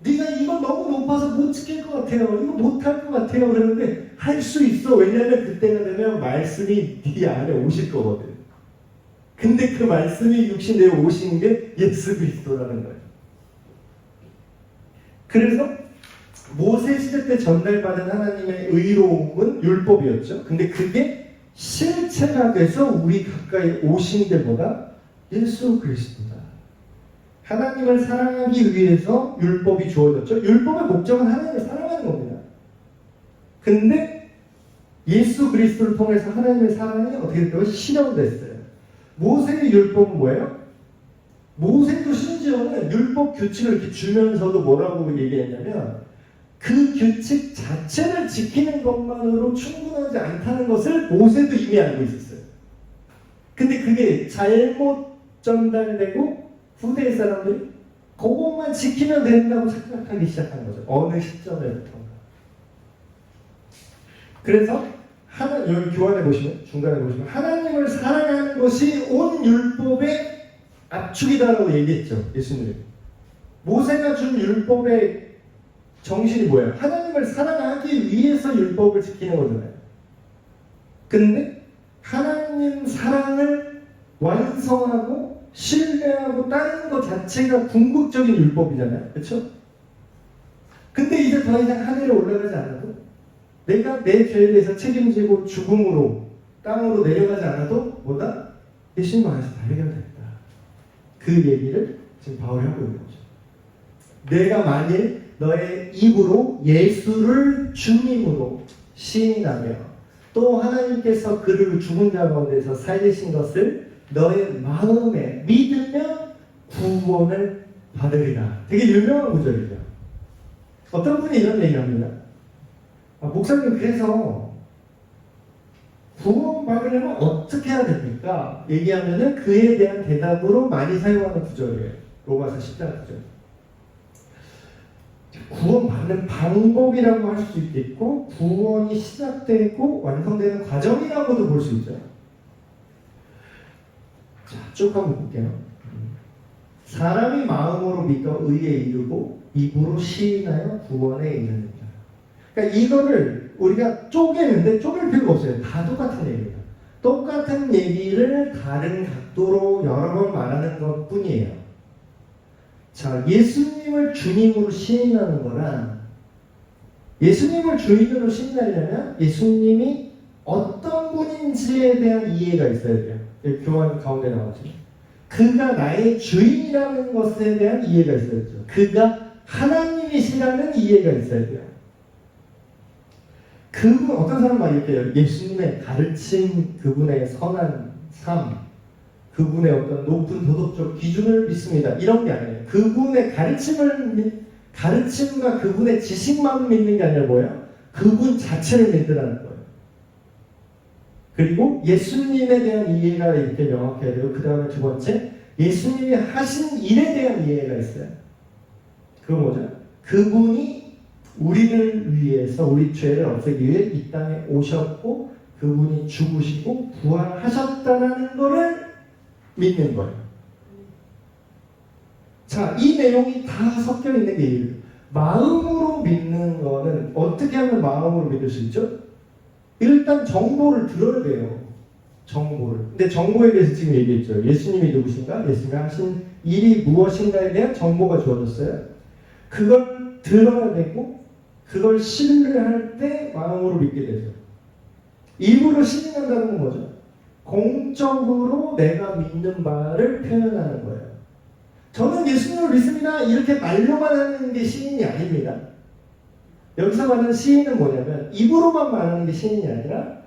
Speaker 1: 네가 이거 너무 높아서 못 지킬 것 같아요. 이거 못할 것 같아요. 그러는데 할 수 있어. 왜냐하면 그때가 되면 말씀이 네 안에 오실 거거든. 근데 그 말씀이 육신 내에 오신 게 예수 그리스도라는 거예요. 그래서 모세 시대 때 전달받은 하나님의 의로움은 율법이었죠. 근데 그게 실체가 돼서 우리 가까이 오신 게 뭐다? 예수 그리스도다. 하나님을 사랑하기 위해서 율법이 주어졌죠. 율법의 목적은 하나님을 사랑하는 겁니다. 근데 예수 그리스도를 통해서 하나님의 사랑이 어떻게 됐다고 실현됐어요. 모세의 율법은 뭐예요? 모세도 심지어는 율법 규칙을 이렇게 주면서도 뭐라고 얘기했냐면 그 규칙 자체를 지키는 것만으로 충분하지 않다는 것을 모세도 이미 알고 있었어요. 근데 그게 잘못 전달되고 후대의 사람들이 그것만 지키면 된다고 생각하기 시작한 거죠. 어느 시점에부터인가. 그래서 여기 교환해 보시면, 중간에 보시면 하나님을 사랑하는 것이 온 율법의 압축이다라고 얘기했죠. 예수님이. 모세가 준 율법의 정신이 뭐예요? 하나님을 사랑하기 위해서 율법을 지키는 거잖아요. 근데 하나님 사랑을 완성하고 신뢰하고 따르는 것 자체가 궁극적인 율법이잖아요. 그렇죠? 근데 이제 더 이상 하늘에 올라가지 않아도 내가 내 죄에 대해서 책임지고 죽음으로 땅으로 내려가지 않아도 뭐다? 예수님 안에서 다 해결됐다. 그 얘기를 지금 바울이 하고 있는 거죠. 내가 만일 너의 입으로 예수를 주님으로 시인하며 또 하나님께서 그를 죽은 자 가운데서 살리신 것을 너의 마음에 믿으면 구원을 받으리라. 되게 유명한 구절이죠. 어떤 분이 이런 얘기를 합니다. 목사님, 그래서 구원 받으려면 어떻게 해야 됩니까? 얘기하면은 그에 대한 대답으로 많이 사용하는 구절이에요. 로마서 10장 구절. 구원받는 방법이라고 할 수 있겠고 구원이 시작되고 완성되는 과정이라고도 볼 수 있죠. 자, 쭉 한번 볼게요. 사람이 마음으로 믿어 의에 이르고 입으로 시인하여 구원에 이르느니라. 그러니까 이거를 우리가 쪼개는데 쪼갤 필요가 없어요. 다 똑같은 얘기입니다. 똑같은 얘기를 다른 각도로 여러 번 말하는 것 뿐이에요. 자, 예수님을 주님으로 시인하는 거란, 예수님을 주인으로 시인하려면 예수님이 어떤 분인지에 대한 이해가 있어야 돼요. 교환 가운데 나오죠. 그가 나의 주인이라는 것에 대한 이해가 있어야죠. 그가 하나님이시라는 이해가 있어야 돼요. 그분, 어떤 사람 막 이렇게 해요. 예수님의 가르침, 그분의 선한 삶, 그분의 어떤 높은 도덕적 기준을 믿습니다. 이런 게 아니에요. 그분의 가르침과 그분의 지식만 믿는 게 아니라 뭐예요? 그분 자체를 믿으라는 거예요. 그리고 예수님에 대한 이해가 이렇게 명확해야 되고, 그 다음에 두 번째, 예수님이 하신 일에 대한 이해가 있어요. 그건 뭐죠? 그분이 우리를 위해서 우리 죄를 없애기 위해 이 땅에 오셨고 그분이 죽으시고 부활하셨다는 것을 믿는 거예요. 자, 이 내용이 다 섞여 있는 게 이유예요. 마음으로 믿는 거는 어떻게 하면 마음으로 믿을 수 있죠? 일단 정보를 들어야 돼요. 정보를. 근데 정보에 대해서 지금 얘기했죠. 예수님이 누구신가? 예수님이 하신 일이 무엇인가에 대한 정보가 주어졌어요. 그걸 들어야 되고 그걸 신뢰할 때 마음으로 믿게 되죠. 입으로 신뢰한다는 건 뭐죠? 공적으로 내가 믿는 바를 표현하는 거예요. 저는 예수님을 믿습니다. 이렇게 말로만 하는 게 시인이 아닙니다. 여기서 말하는 시인은 뭐냐면 입으로만 말하는 게 시인이 아니라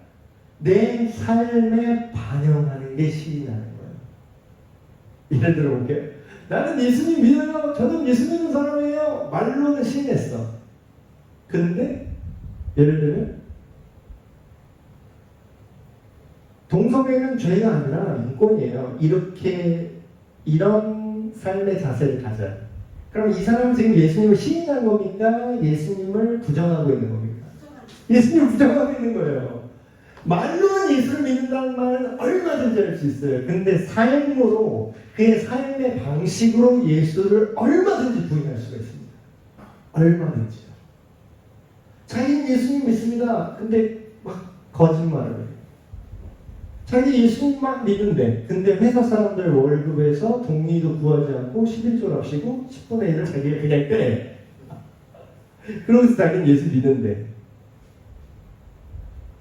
Speaker 1: 내 삶에 반영하는 게 시인하는 거예요. 예를 들어 볼게요. 나는 예수님 믿어요. 저는 예수 믿는 사람이에요. 말로는 시인했어. 근데 예를 들면 동성애는 죄가 아니라 인권이에요. 이런 삶의 자세를 가져요. 그럼 이 사람은 지금 예수님을 시인한 겁니까? 예수님을 부정하고 있는 겁니까? 예수님을 부정하고 있는 거예요. 말로는 예수를 믿는다는 말은 얼마든지 할 수 있어요. 근데 삶으로, 그의 삶의 방식으로 예수를 얼마든지 부인할 수가 있습니다. 얼마든지요. 자기는 예수님 믿습니다. 근데 막 거짓말을 해요. 자기 예수님만 믿는데, 근데 회사 사람들 월급에서 동의도 구하지 않고 11조랍시고 10분의 1을 자기가 그냥 빼. 그러면서 자기는 예수 믿는데.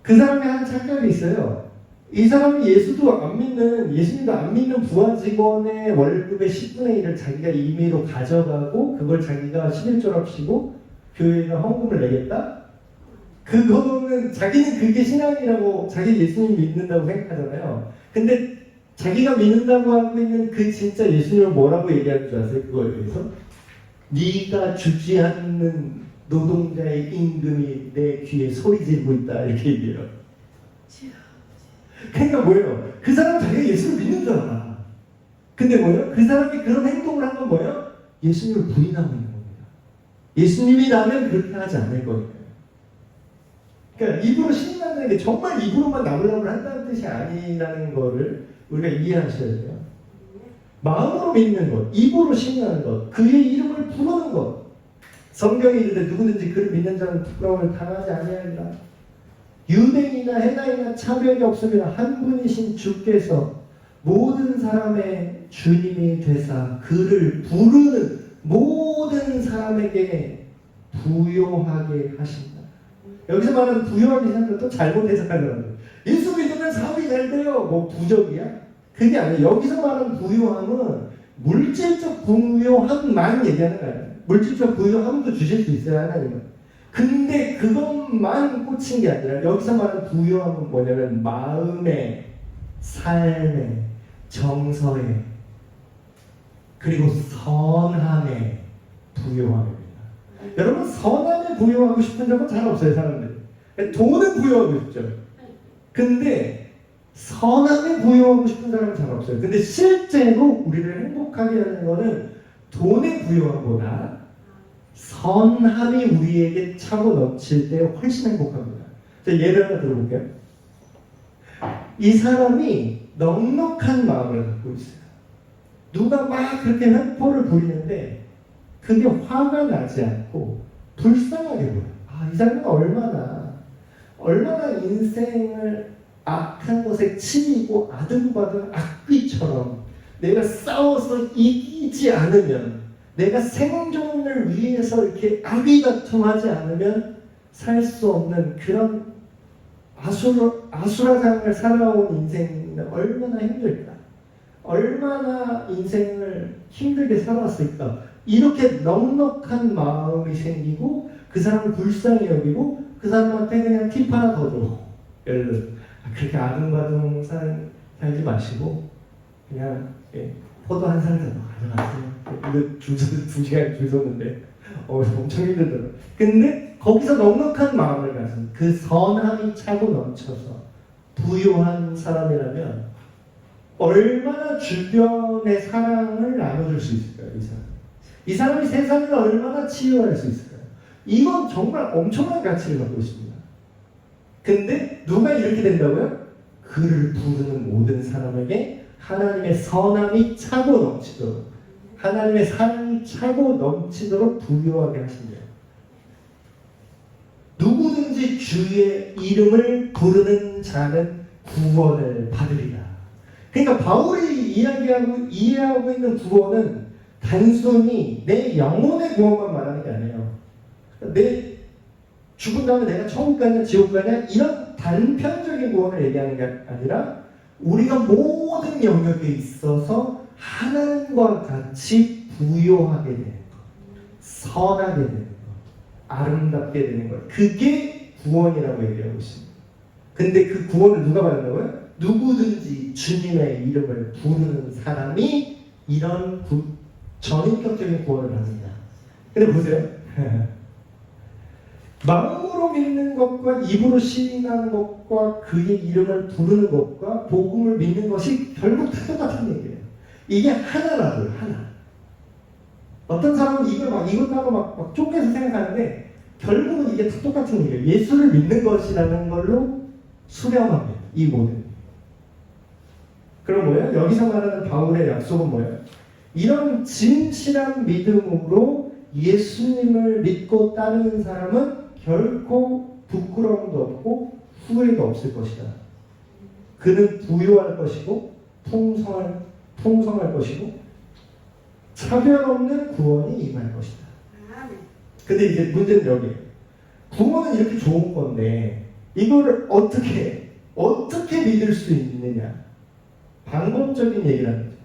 Speaker 1: 그 사람이 한 착각이 있어요. 이 사람이 예수님도 안 믿는 부하 직원의 월급의 10분의 1을 자기가 임의로 가져가고 그걸 자기가 11조랍시고 교회가 헌금을 내겠다? 그거는 자기는 그게 신앙이라고 자기 예수님 믿는다고 생각하잖아요. 근데 자기가 믿는다고 하고 있는 그 진짜 예수님을 뭐라고 얘기하는 줄 아세요? 그거에 대해서? 네가 주지 않는 노동자의 임금이 내 귀에 소리 지르고 있다 이렇게 얘기해요. 그러니까 뭐예요? 그 사람은 자기가 예수를 믿는 줄 알아. 근데 뭐예요? 그 사람이 그런 행동을 한 건 뭐예요? 예수님을 부인하고 있는 겁니다. 예수님이라면 그렇게 하지 않을 거예요. 그러니까 입으로 신인한다는 게 정말 입으로만 나불나불 한다는 뜻이 아니라는 거를 우리가 이해하셔야 돼요. 마음으로 믿는 것, 입으로 신인하는 것, 그의 이름을 부르는 것. 성경이 이르되 누구든지 그를 믿는 자는 부끄러움을 당하지 아니하리라. 유대인이나 헬라인이나 차별이 없으면 한 분이신 주께서 모든 사람의 주님이 되사 그를 부르는 모든 사람에게 부요하게 하신다. 여기서 말하는 부요하게 하신다 또 잘못 해석하려고 해요. 예수 믿으면 사업이 잘 돼요. 뭐 부적이야? 그게 아니에요. 여기서 말하는 부요함은 물질적 부요함만 얘기하는 거예요. 물질적 부요함도 주실 수 있어요, 하나님은. 근데 그것만 꽂힌 게 아니라 여기서 말하는 부요함은 뭐냐면 마음의, 삶의, 정서의, 그리고 선함의 부요함입니다. 여러분 선함에 부요하고 싶은 적은 잘 없어요, 사람들. 돈은 부요하고 싶죠. 근데 선함에 부요하고 싶은 사람은 잘 없어요. 근데 실제로 우리를 행복하게 하는 거는 돈의 부요함보다 선함이 우리에게 차고 넘칠 때 훨씬 행복합니다. 자, 예를 하나 들어볼게요. 이 사람이 넉넉한 마음을 갖고 있어요. 누가 막 그렇게 횡포를 부리는데 그게 화가 나지 않고 불쌍하게 보여요. 아, 이 사람은 얼마나 인생을 악한 것에 치이고 아등바등 악귀처럼 내가 싸워서 이기지 않으면, 내가 생존을 위해서 이렇게 악의다툼하지 않으면 살 수 없는 그런 아수라장을 살아온 인생은 얼마나 힘들까? 얼마나 인생을 힘들게 살았을까? 이렇게 넉넉한 마음이 생기고 그 사람을 불쌍히 여기고 그 사람한테 그냥 팁 하나 더 줘. 예를 들어 그렇게 아둥바둥 살지 마시고 그냥 포도 한 살 더 가져가세요. 이거 두 시간 줄 섰는데 엄청 힘들더라고요. 근데 거기서 넉넉한 마음을 가진 그 선함이 차고 넘쳐서 부유한 사람이라면 얼마나 주변의 사랑을 나눠줄 수 있을까요? 이 사람이 세상을 얼마나 치유할 수 있을까요? 이건 정말 엄청난 가치를 갖고 있습니다. 근데 누가 이렇게 된다고요? 그를 부르는 모든 사람에게 하나님의 선함이 차고 넘치도록, 하나님의 사랑이 차고 넘치도록 부유하게 하신대요. 누구든지 주의 이름을 부르는 자는 구원을 받으리라. 그러니까 바울이 이해하고 있는 구원은 단순히 내 영혼의 구원만 말하는 게 아니에요. 내 죽은 다음에 내가 천국 가냐 지옥 가냐 이런 단편적인 구원을 얘기하는 게 아니라 우리가 모든 영역에 있어서 하나님과 같이 부요하게 되는 것, 선하게 되는 것, 아름답게 되는 것, 그게 구원이라고 얘기하고 있습니다. 근데 그 구원을 누가 받는다고요? 누구든지 주님의 이름을 부르는 사람이 이런 전인격적인 구원을 받는다. 근데 보세요. 마음으로 믿는 것과 입으로 시인하는 것과 그의 이름을 부르는 것과 복음을 믿는 것이 결국 똑같은 얘기예요. 이게 하나라고요, 하나. 어떤 사람은 이것하고 막 쪼개서 생각하는데 결국은 이게 똑같은 얘기예요. 예수를 믿는 것이라는 걸로 수렴합니다. 이 모든. 그럼 뭐예요? 여기서 말하는 바울의 약속은 뭐예요? 이런 진실한 믿음으로 예수님을 믿고 따르는 사람은 결코 부끄러움도 없고 후회도 없을 것이다. 그는 부유할 것이고 풍성할 것이고 차별 없는 구원이 임할 것이다. 근데 이제 문제는 여기에요. 구원은 이렇게 좋은 건데 이거를 어떻게 믿을 수 있느냐? 방법적인 얘기라는 거죠.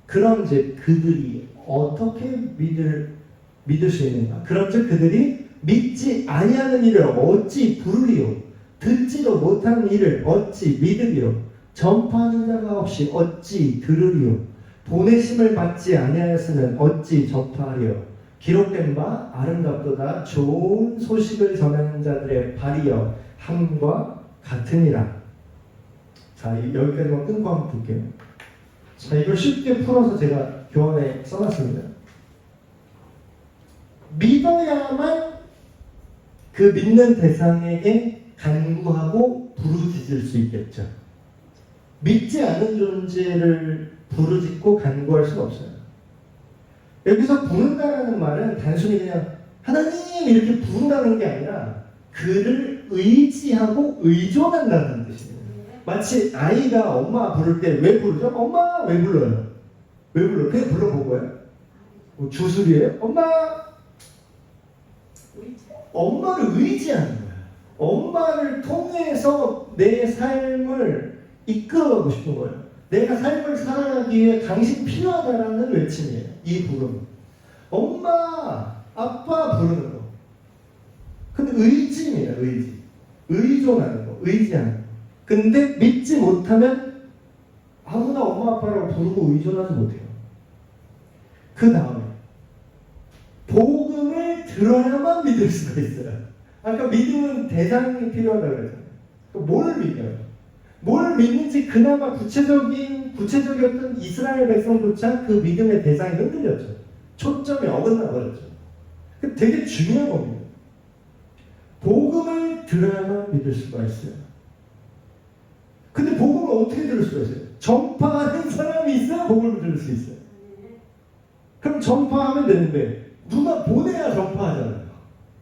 Speaker 1: 그럼 이제 그들이 어떻게 믿을 수 있는가? 그런즉 그들이 믿지 아니하는 일을 어찌 부르리요? 듣지도 못하는 일을 어찌 믿으리요? 전파하는 자가 없이 어찌 들으리요? 보내심을 받지 아니하였으면 어찌 전파하리요? 기록된 바 아름답도다 좋은 소식을 전하는 자들의 발이여 함과 같으니라. 자, 여기까지만 끊고 한번 볼게요. 자, 이걸 쉽게 풀어서 제가 교원에 써놨습니다. 믿어야만 그 믿는 대상에게 간구하고 부르짖을 수 있겠죠. 믿지 않은 존재를 부르짖고 간구할 수는 없어요. 여기서 부른다라는 말은 단순히 그냥 하나님 이렇게 부른다는 게 아니라 그를 의지하고 의존한다는 뜻이에요. 마치 아이가 엄마 부를 때 왜 부르죠? 엄마 왜 불러요? 왜 불러요? 그냥 불러본 거예요? 뭐 주술이에요? 엄마! 엄마를 의지하는 거예요. 엄마를 통해서 내 삶을 이끌어가고 싶은 거예요. 내가 삶을 살아가기 위해 당신 필요하다라는 외침이에요. 이 부름. 엄마, 아빠 부르는 거. 근데 의지입니다. 의지. 의존하는 거. 의지하는 거. 근데 믿지 못하면 아무나 엄마, 아빠라고 부르고 의존하지 못해요. 그 다음에 복음을 들어야만 믿을 수가 있어요. 아까 믿음은 대상이 필요하다고 그랬잖아요. 뭘 믿어요? 뭘 믿는지 그나마 구체적이었던 이스라엘 백성조차 그 믿음의 대상이 흔들렸죠. 초점이 어긋나 버렸죠. 되게 중요한 겁니다. 복음을 들어야만 믿을 수가 있어요. 근데 복음을 어떻게 들을 수가 있어요? 전파하는 사람이 있어야 복음을 들을 수 있어요. 그럼 전파하면 되는데 누가 보내야 전파하잖아요.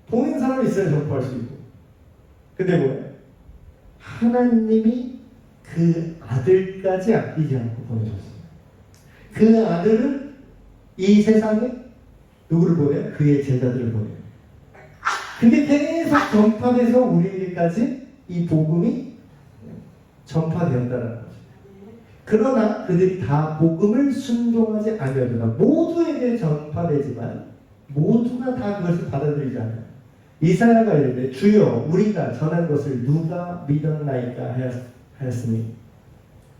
Speaker 1: 보낸 사람이 있어야 전파할 수 있고. 근데 뭐예요? 하나님이 그 아들까지 아끼지 않고 보내셨어요. 그 아들은 이 세상에 누구를 보내요? 그의 제자들을 보내요. 그게 계속 전파돼서 우리에게까지 이 복음이 전파되었다는 거죠. 그러나 그들이 다 복음을 순종하지 않으려다 모두에게 전파되지만 모두가 다 그것을 받아들이지 않아요. 이사야가 이르되 주여 우리가 전한 것을 누가 믿었나이까 하였으니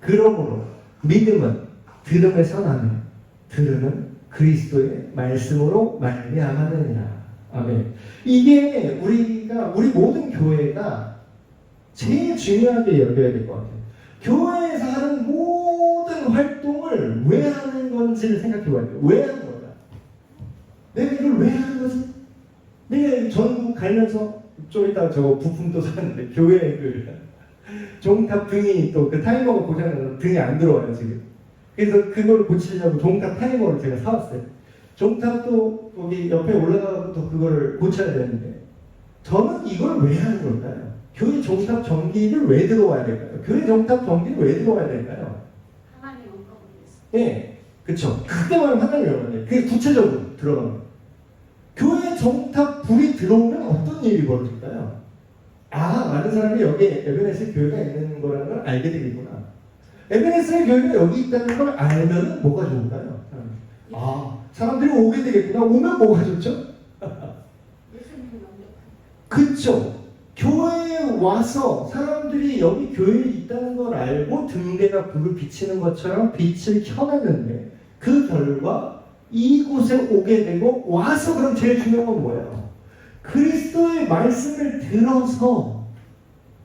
Speaker 1: 그러므로 믿음은 들음에서 나며 들음은 그리스도의 말씀으로 말미암았느니라. 아멘. 이게 우리 모든 교회가 제일 중요하게 여겨야 될 것 같아요. 교회에서 하는 모든 활동을 왜 하는 건지를 생각해 봐야 돼요. 왜 하는 거야? 내가 이걸 왜 하는 거지? 내가 전국 가면서 좀 이따 저거 부품도 샀는데 교회 그 종탑 등이 또 그 타이머가 고장나서 등이 안 들어와요 지금. 그래서 그걸 고치려고 종탑 타이머를 제가 사왔어요. 종탑도 거기 옆에 올라가고 또 그거를 고쳐야 되는데 저는 이걸 왜 하는 걸까요? 교회 종탑 전기를 왜 들어와야 될까요? 교회 종탑 전기를 왜 들어와야 될까요?
Speaker 2: 하나님 언급을 위해서.
Speaker 1: 예, 그렇죠. 크게 말하면 하나님 영광이에요. 그게 구체적으로 들어가면. 교회 정탑 불이 들어오면 어떤 일이 벌어질까요? 아, 많은 사람이 여기 에베네스 교회가 있는 거라는 걸 알게 되겠구나. 에베네스 교회가 여기 있다는 걸 알면 뭐가 좋을까요? 아, 사람들이 오게 되겠구나. 오면 뭐가 좋죠?
Speaker 2: 예수님을 영접하는.
Speaker 1: 그쵸. 교회에 와서 사람들이 여기 교회에 있다는 걸 알고 등대가 불을 비치는 것처럼 빛을 켜놨는데 그 결과 이곳에 오게 되고 와서 그럼 제일 중요한 건 뭐예요? 그리스도의 말씀을 들어서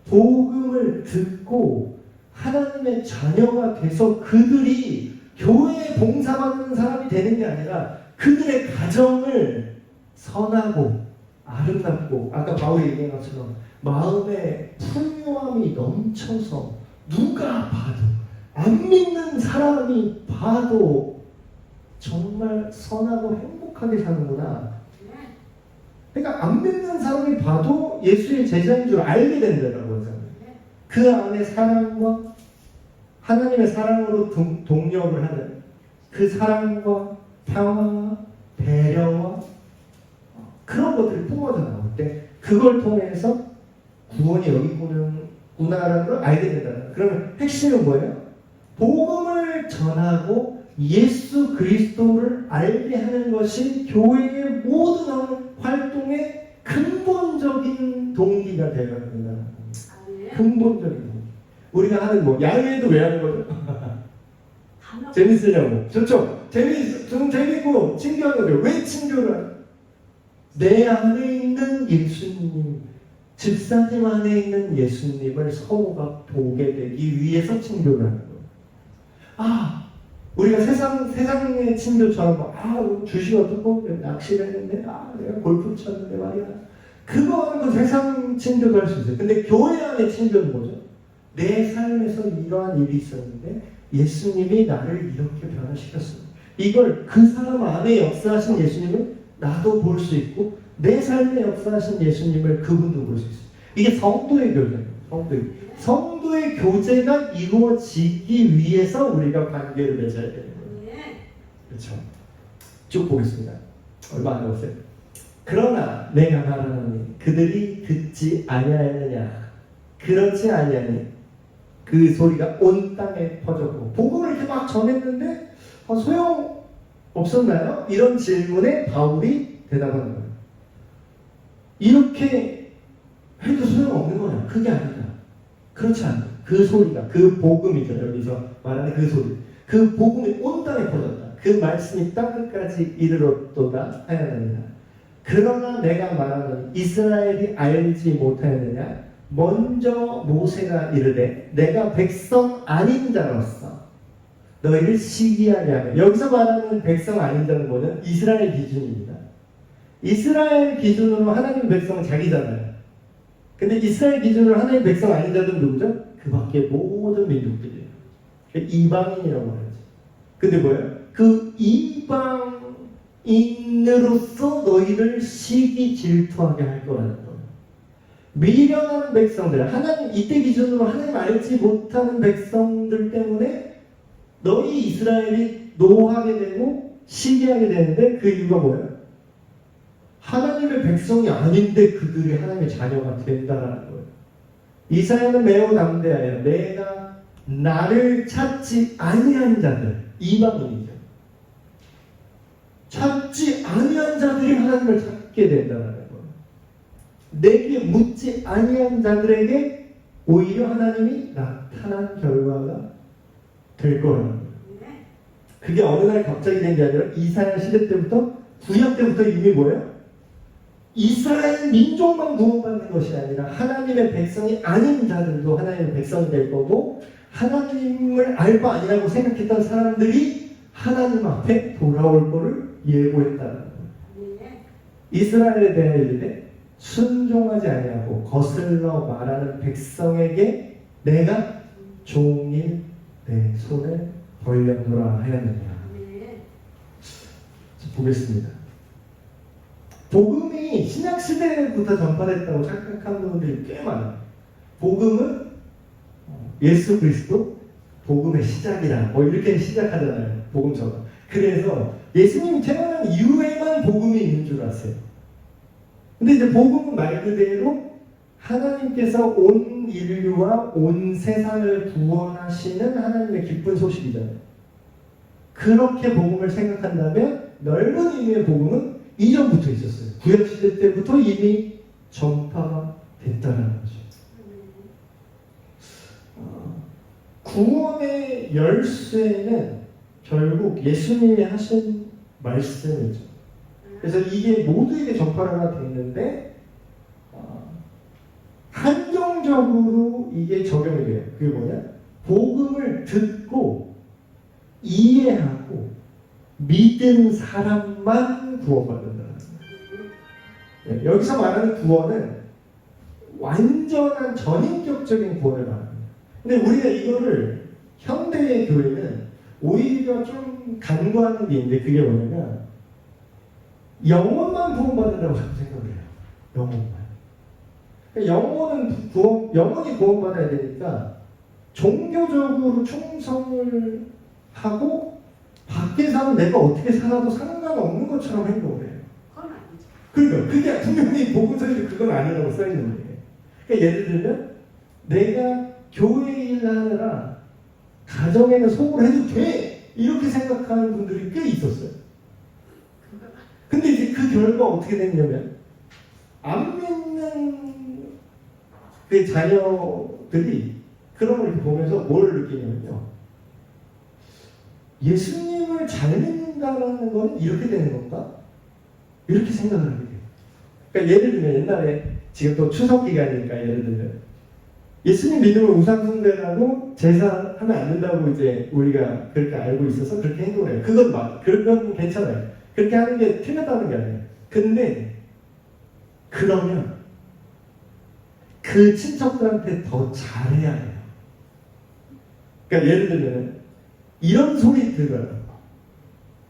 Speaker 1: 복음을 듣고 하나님의 자녀가 돼서 그들이 교회에 봉사받는 사람이 되는 게 아니라 그들의 가정을 선하고 아름답고 아까 바울이 얘기한 것처럼 마음에 풍요함이 넘쳐서 누가 봐도 안 믿는 사람이 봐도 정말 선하고 행복하게 사는구나. 그러니까 안 믿는 사람이 봐도 예수의 제자인 줄 알게 된다고 하잖아요. 그 안에 사랑과 하나님의 사랑으로 동력을 하는 그 사랑과 평화와 배려와 그런 것들이 뿜어져 나올 때 그걸 통해서 구원이 여기 있구나라는 걸 알게 된다는. 그러면 핵심은 뭐예요? 복음을 전하고 예수 그리스도를 알게 하는 것이 교회의 모든 활동의 근본적인 동기가 되어야 된다는 겁니다. 근본적인 동기. 우리가 하는 뭐 야외에도 왜 하는 거죠? 재밌으냐고. 좋죠? 좀 재밌고 친교하는 거죠. 왜 친교를 하는? 내 안에 있는 예수님, 집사님 안에 있는 예수님을 서로가 보게 되기 위해서 친교를 하는 거예요. 아, 우리가 세상의 친구처럼 주식 어떻고 낚시를 했는데 내가 골프 쳤는데 말이야. 그거는 그 세상 친구도 할 수 있어요. 근데 교회 안의 친구는 뭐죠? 내 삶에서 이러한 일이 있었는데 예수님이 나를 이렇게 변화시켰습니다. 이걸 그 사람 안에 역사하신 예수님을 나도 볼 수 있고 내 삶에 역사하신 예수님을 그분도 볼 수 있어요. 이게 성도의 교제예요. 성도의 교제가 이루어지기 위해서 우리가 관계를 맺어야 되는 거예요. 그렇죠? 쭉 보겠습니다. 얼마 안 남았어요. 그러나 내가 말하노니 그들이 듣지 아니하였느냐. 그렇지 아니하니 그 소리가 온 땅에 퍼졌고 복음을 이렇게 막 전했는데 소용 없었나요? 이런 질문에 바울이 대답하는 거예요. 이렇게 해도 소용없는 거냐? 그게 아니다. 그렇지 않다. 그 소리가, 그 복음이죠. 여기서 말하는 그 소리. 그 복음이 온 땅에 퍼졌다. 그 말씀이 땅끝까지 이르렀도다 하였느니라. 그러나 내가 말하는 이스라엘이 알지 못하였느냐? 먼저 모세가 이르되 내가 백성 아닌 자로서 너희를 시기하게 하며, 여기서 말하는 백성 아닌 자는 뭐냐면 이스라엘 기준입니다. 이스라엘 기준으로 하나님 백성은 자기잖아요. 근데 이스라엘 기준으로 하나님 백성 아닌 자들은 누구죠? 그 밖에 모든 민족들이에요. 이방인이라고 말하죠. 근데 뭐예요? 그 이방인으로서 너희를 시기 질투하게 할 거라는 거예요. 미련한 백성들, 하나님 이때 기준으로 하나님 알지 못하는 백성들 때문에 너희 이스라엘이 노하게 되고 시기하게 되는데 그 이유가 뭐예요? 하나님의 백성이 아닌데 그들이 하나님의 자녀가 된다라는 거예요. 이사야는 매우 담대하여 내가 나를 찾지 아니한 자들, 이방인이죠. 찾지 아니한 자들이 하나님을 찾게 된다는 거예요. 내게 묻지 아니한 자들에게 오히려 하나님이 나타난 결과가 될 거라는 거예요. 그게 어느 날 갑자기 된 게 아니라 이사야 시대 때부터, 구약 때부터 이미 뭐예요? 이스라엘 민족만 구원받는 것이 아니라 하나님의 백성이 아닌 자들도 하나님의 백성이 될 거고, 하나님을 알 바 아니라고 생각했던 사람들이 하나님 앞에 돌아올 거를 예고했다는 거예요. 이스라엘에 대해 이르되 순종하지 아니하고 거슬러 말하는 백성에게 내가 종일 내 손을 벌려노라 하였느냐. 보겠습니다. 복음이 신약시대부터 전파됐다고 착각하는 분들이 꽤 많아요. 복음은 예수 그리스도 복음의 시작이라 이렇게 시작하잖아요. 복음처럼. 그래서 예수님이 태어난 이후에만 복음이 있는 줄 아세요. 근데 이제 복음은 말 그대로 하나님께서 온 인류와 온 세상을 구원하시는 하나님의 기쁜 소식이잖아요. 그렇게 복음을 생각한다면 넓은 의미의 복음은 이전부터 있었어요. 구약시대 때부터 이미 전파가 됐다는 거죠. 구원의 열쇠는 결국 예수님이 하신 말씀이죠. 그래서 이게 모두에게 전파가 됐는데 한정적으로 이게 적용이 돼요. 그게 뭐냐? 복음을 듣고 이해하고 믿은 사람만 구원받는다는 거예요. 여기서 말하는 구원은 완전한 전인격적인 구원을 말합니다. 근데 우리가 이거를 현대의 교회는 오히려 좀 간과하는 게 있는데, 그게 뭐냐면 영혼만 구원받으라고 생각을 해요. 영혼만. 영혼이 구원받아야 되니까 종교적으로 충성을 하고 밖에서는 내가 어떻게 살아도 상관없는 것처럼 행동을 해요.
Speaker 2: 그건 아니죠.
Speaker 1: 그러니까 그게 분명히 복음서에도 그건 아니라고 써있는 거예요. 그러니까 예를 들면 내가 교회 일 하느라 가정에는 소홀해도 돼 이렇게 생각하는 분들이 꽤 있었어요. 근데 이제 그 결과 어떻게 됐냐면 안 믿는 그 자녀들이 그런 걸 이렇게 보면서 뭘 느끼냐면요, 예수님을 잘 믿는다는 건 이렇게 되는 건가? 이렇게 생각을 하게 돼요. 그러니까 예를 들면 옛날에 지금 또 추석 기간이니까 예를 들면 예수님 믿으면 우상숭배하고 제사하면 안 된다고 이제 우리가 그렇게 알고 있어서 그렇게 행동해요. 그건 그건 괜찮아요. 그렇게 하는 게 틀렸다는 게 아니에요. 근데 그러면 그 친척들한테 더 잘해야 해요. 그러니까 예를 들면 이런 소리 들어요.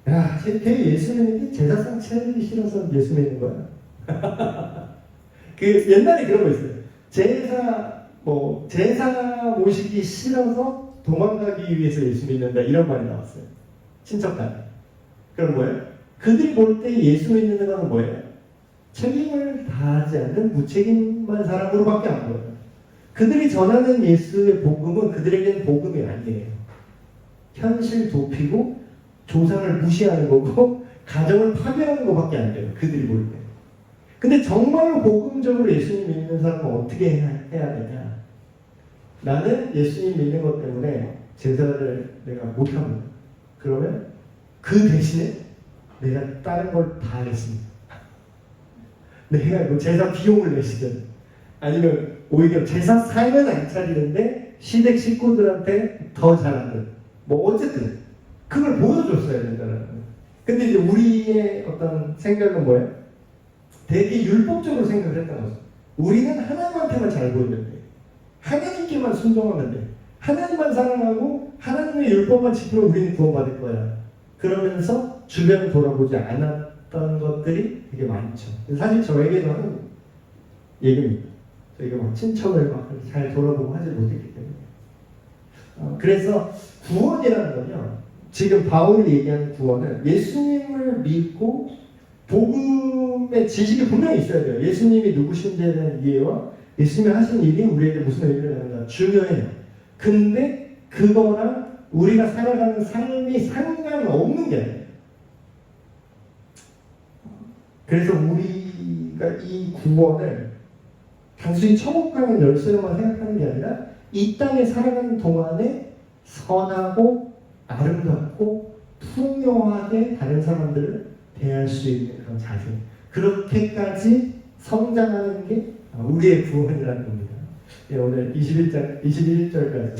Speaker 1: 야, 걔 예수 믿는 게 제사상 차리기 싫어서 예수 믿는 거야. 그 옛날에 그런 거 있어요. 제사 모시기 싫어서 도망가기 위해서 예수 믿는다 이런 말이 나왔어요. 친척간에. 그럼 뭐예요? 그들이 볼 때 예수 믿는 건 뭐예요? 책임을 다하지 않는 무책임한 사람으로밖에 안 보여요. 그들이 전하는 예수의 복음은 그들에게는 복음이 아니에요. 현실 도피고 조상을 무시하는 거고 가정을 파괴하는 것밖에 안 돼요. 그들이 볼 때. 근데 정말로 복음적으로 예수님 믿는 사람은 어떻게 해야 되냐? 나는 예수님 믿는 것 때문에 제사를 내가 못합니다. 그러면 그 대신에 내가 다른 걸 다 하겠습니다. 내가 뭐 제사 비용을 내시든 아니면 오히려 제사 상은 안 차리는데 시댁 식구들한테 더 잘하든 뭐 어쨌든 그걸 보여줬어야 된다는 거예요. 근데 이제 우리의 어떤 생각은 뭐예요? 되게 율법적으로 생각을 했던 거죠. 우리는 하나님한테만 잘 보이면 돼. 하나님께만 순종하면 돼. 하나님만 사랑하고 하나님의 율법만 지키면 우리는 구원받을 거야. 그러면서 주변을 돌아보지 않았던 것들이 되게 많죠. 사실 저에게도 하는 얘기입니다. 저희가 막 친척을 막 잘 돌아보고 하지 못했기 때문에. 그래서 구원이라는 건요. 지금 바울이 얘기하는 구원은 예수님을 믿고 복음의 지식이 분명히 있어야 돼요. 예수님이 누구신지에 대한 이해와 예수님이 하신 일이 우리에게 무슨 의미를 하는가 중요해요. 근데 그거랑 우리가 살아가는 삶이 상관없는 게 아니에요. 그래서 우리가 이 구원을 단순히 천국 가는 열쇠로만 생각하는 게 아니라 이 땅에 살아가는 동안에 선하고 아름답고 풍요하게 다른 사람들을 대할 수 있는 그런 자세. 그렇게까지 성장하는 게 우리의 구원이라는 겁니다. 예, 오늘 21절까지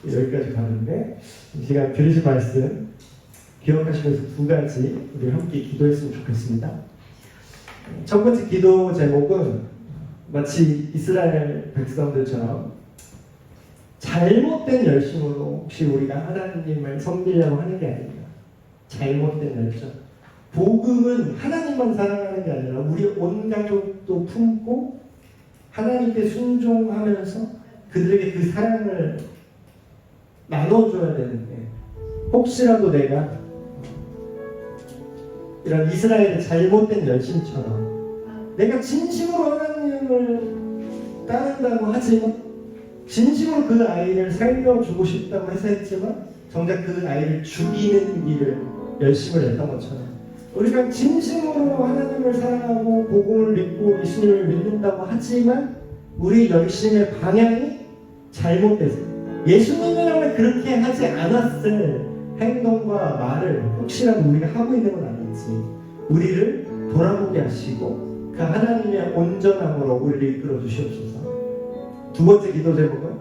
Speaker 1: 여기까지 가는데 이 시간 들으신 말씀 기억하시면서 두 가지 우리 함께 기도했으면 좋겠습니다. 첫 번째 기도 제목은 마치 이스라엘 백성들처럼 잘못된 열심으로 혹시 우리가 하나님을 섬기려고 하는 게 아닙니다. 잘못된 열정. 복음은 하나님만 사랑하는 게 아니라 우리 온 가족도 품고 하나님께 순종하면서 그들에게 그 사랑을 나눠줘야 되는데 혹시라도 내가 이런 이스라엘의 잘못된 열심처럼 내가 진심으로 하나님을 따른다고 하지만 진심으로 그 아이를 살려주고 싶다고 해서 했지만 정작 그 아이를 죽이는 일을 열심을 했던 것처럼 우리가 진심으로 하나님을 사랑하고 복음을 믿고 예수님을 믿는다고 하지만 우리 열심의 방향이 잘못됐어요. 예수님이라면 그렇게 하지 않았을 행동과 말을 혹시라도 우리가 하고 있는 건 아닌지 우리를 돌아보게 하시고 그 하나님의 온전함으로 우리를 이끌어 주시옵소서. 두 번째 기도 제목은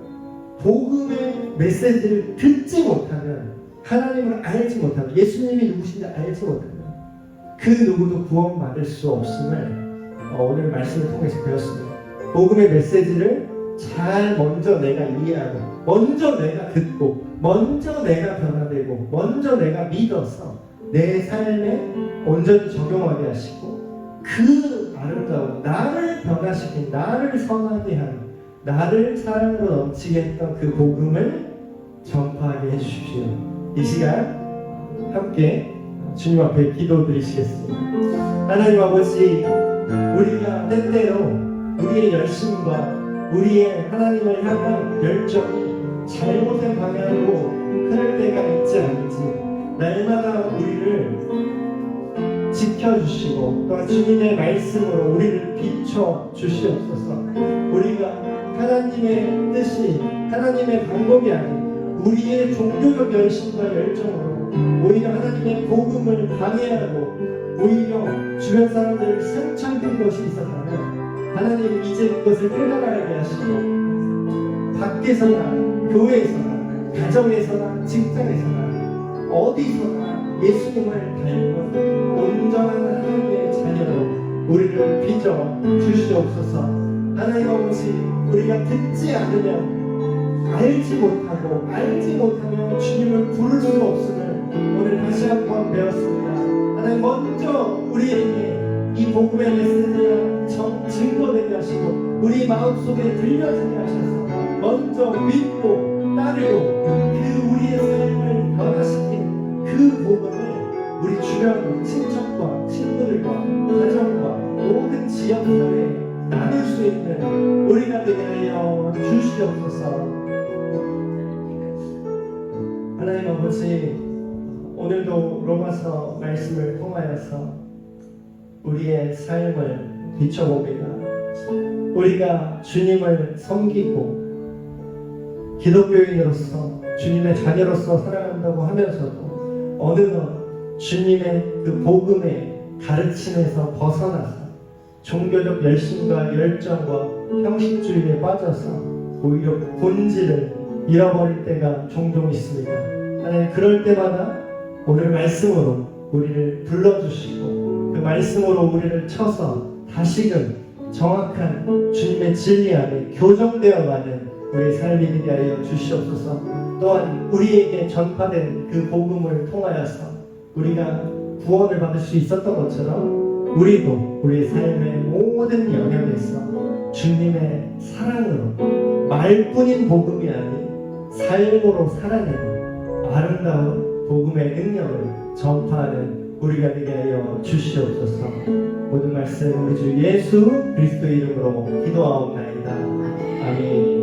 Speaker 1: 복음의 메시지를 듣지 못하면 하나님을 알지 못하면 예수님이 누구신지 알지 못하면 그 누구도 구원받을 수 없음을 오늘 말씀을 통해서 배웠습니다. 복음의 메시지를 잘 먼저 내가 이해하고 먼저 내가 듣고 먼저 내가 변화되고 먼저 내가 믿어서 내 삶에 온전히 적용하게 하시고 그 아름다운 나를 변화시킨 나를 선하게 하는 나를 사랑으로 넘치게 했던 그 복음을 전파하게 해주십시오. 이 시간 함께 주님 앞에 기도드리시겠습니다. 하나님 아버지, 우리가 때때로 우리의 열심과 우리의 하나님을 향한 열정이 잘못된 방향으로 흐를 때가 있지 않은지 날마다 우리를 지켜주시고 또한 주님의 말씀으로 우리를 비춰주시옵소서. 우리가 하나님의 뜻이 하나님의 방법이 아닌 우리의 종교적 열심과 열정으로 오히려 하나님의 복음을 방해하고 오히려 주변 사람들을 상처 입은 것이 있었다면 하나님 이제 그것을 깨달아야 하시고 밖에서나 교회에서나 가정에서나 직장에서나 어디서나 예수님을 닮은 온전한 하나님의 자녀로 우리를 빚어 주시옵소서. 하나님 아버지, 우리가 듣지 않으면 알지 못하면 주님을 부를 수가 없음을 오늘 다시 한번 배웠습니다. 하나님, 먼저 우리에게 이 복음의 메시지가 증거되게 하시고 우리 마음속에 들려지게 하셔서 먼저 믿고 따르고 그 우리의 삶을 변화시킨 그 복음을 우리 주변 친척과 친구들과 가정과 모든 지역사회에 나눌 수 있는 우리가 되게 하여 주시옵소서. 하나님 아버지, 오늘도 로마서 말씀을 통하여서 우리의 삶을 비춰봅니다. 우리가 주님을 섬기고 기독교인으로서 주님의 자녀로서 살아간다고 하면서도 어느덧 주님의 그 복음의 가르침에서 벗어나서 종교적 열심과 열정과 형식주의에 빠져서 오히려 본질을 잃어버릴 때가 종종 있습니다. 하나님, 그럴 때마다 오늘 말씀으로 우리를 불러주시고 그 말씀으로 우리를 쳐서 다시금 정확한 주님의 진리 안에 교정되어가는 우리의 삶이 되게 하여 주시옵소서. 또한 우리에게 전파된 그 복음을 통하여서 우리가 구원을 받을 수 있었던 것처럼 우리도 우리의 삶의 모든 영역에서 주님의 사랑으로 말뿐인 복음이 아닌 삶으로 살아내는 아름다운 복음의 능력을 전파하는 우리가 되게 하여 주시옵소서. 모든 말씀 우리 주 예수 그리스도 이름으로 기도하옵나이다. 아멘.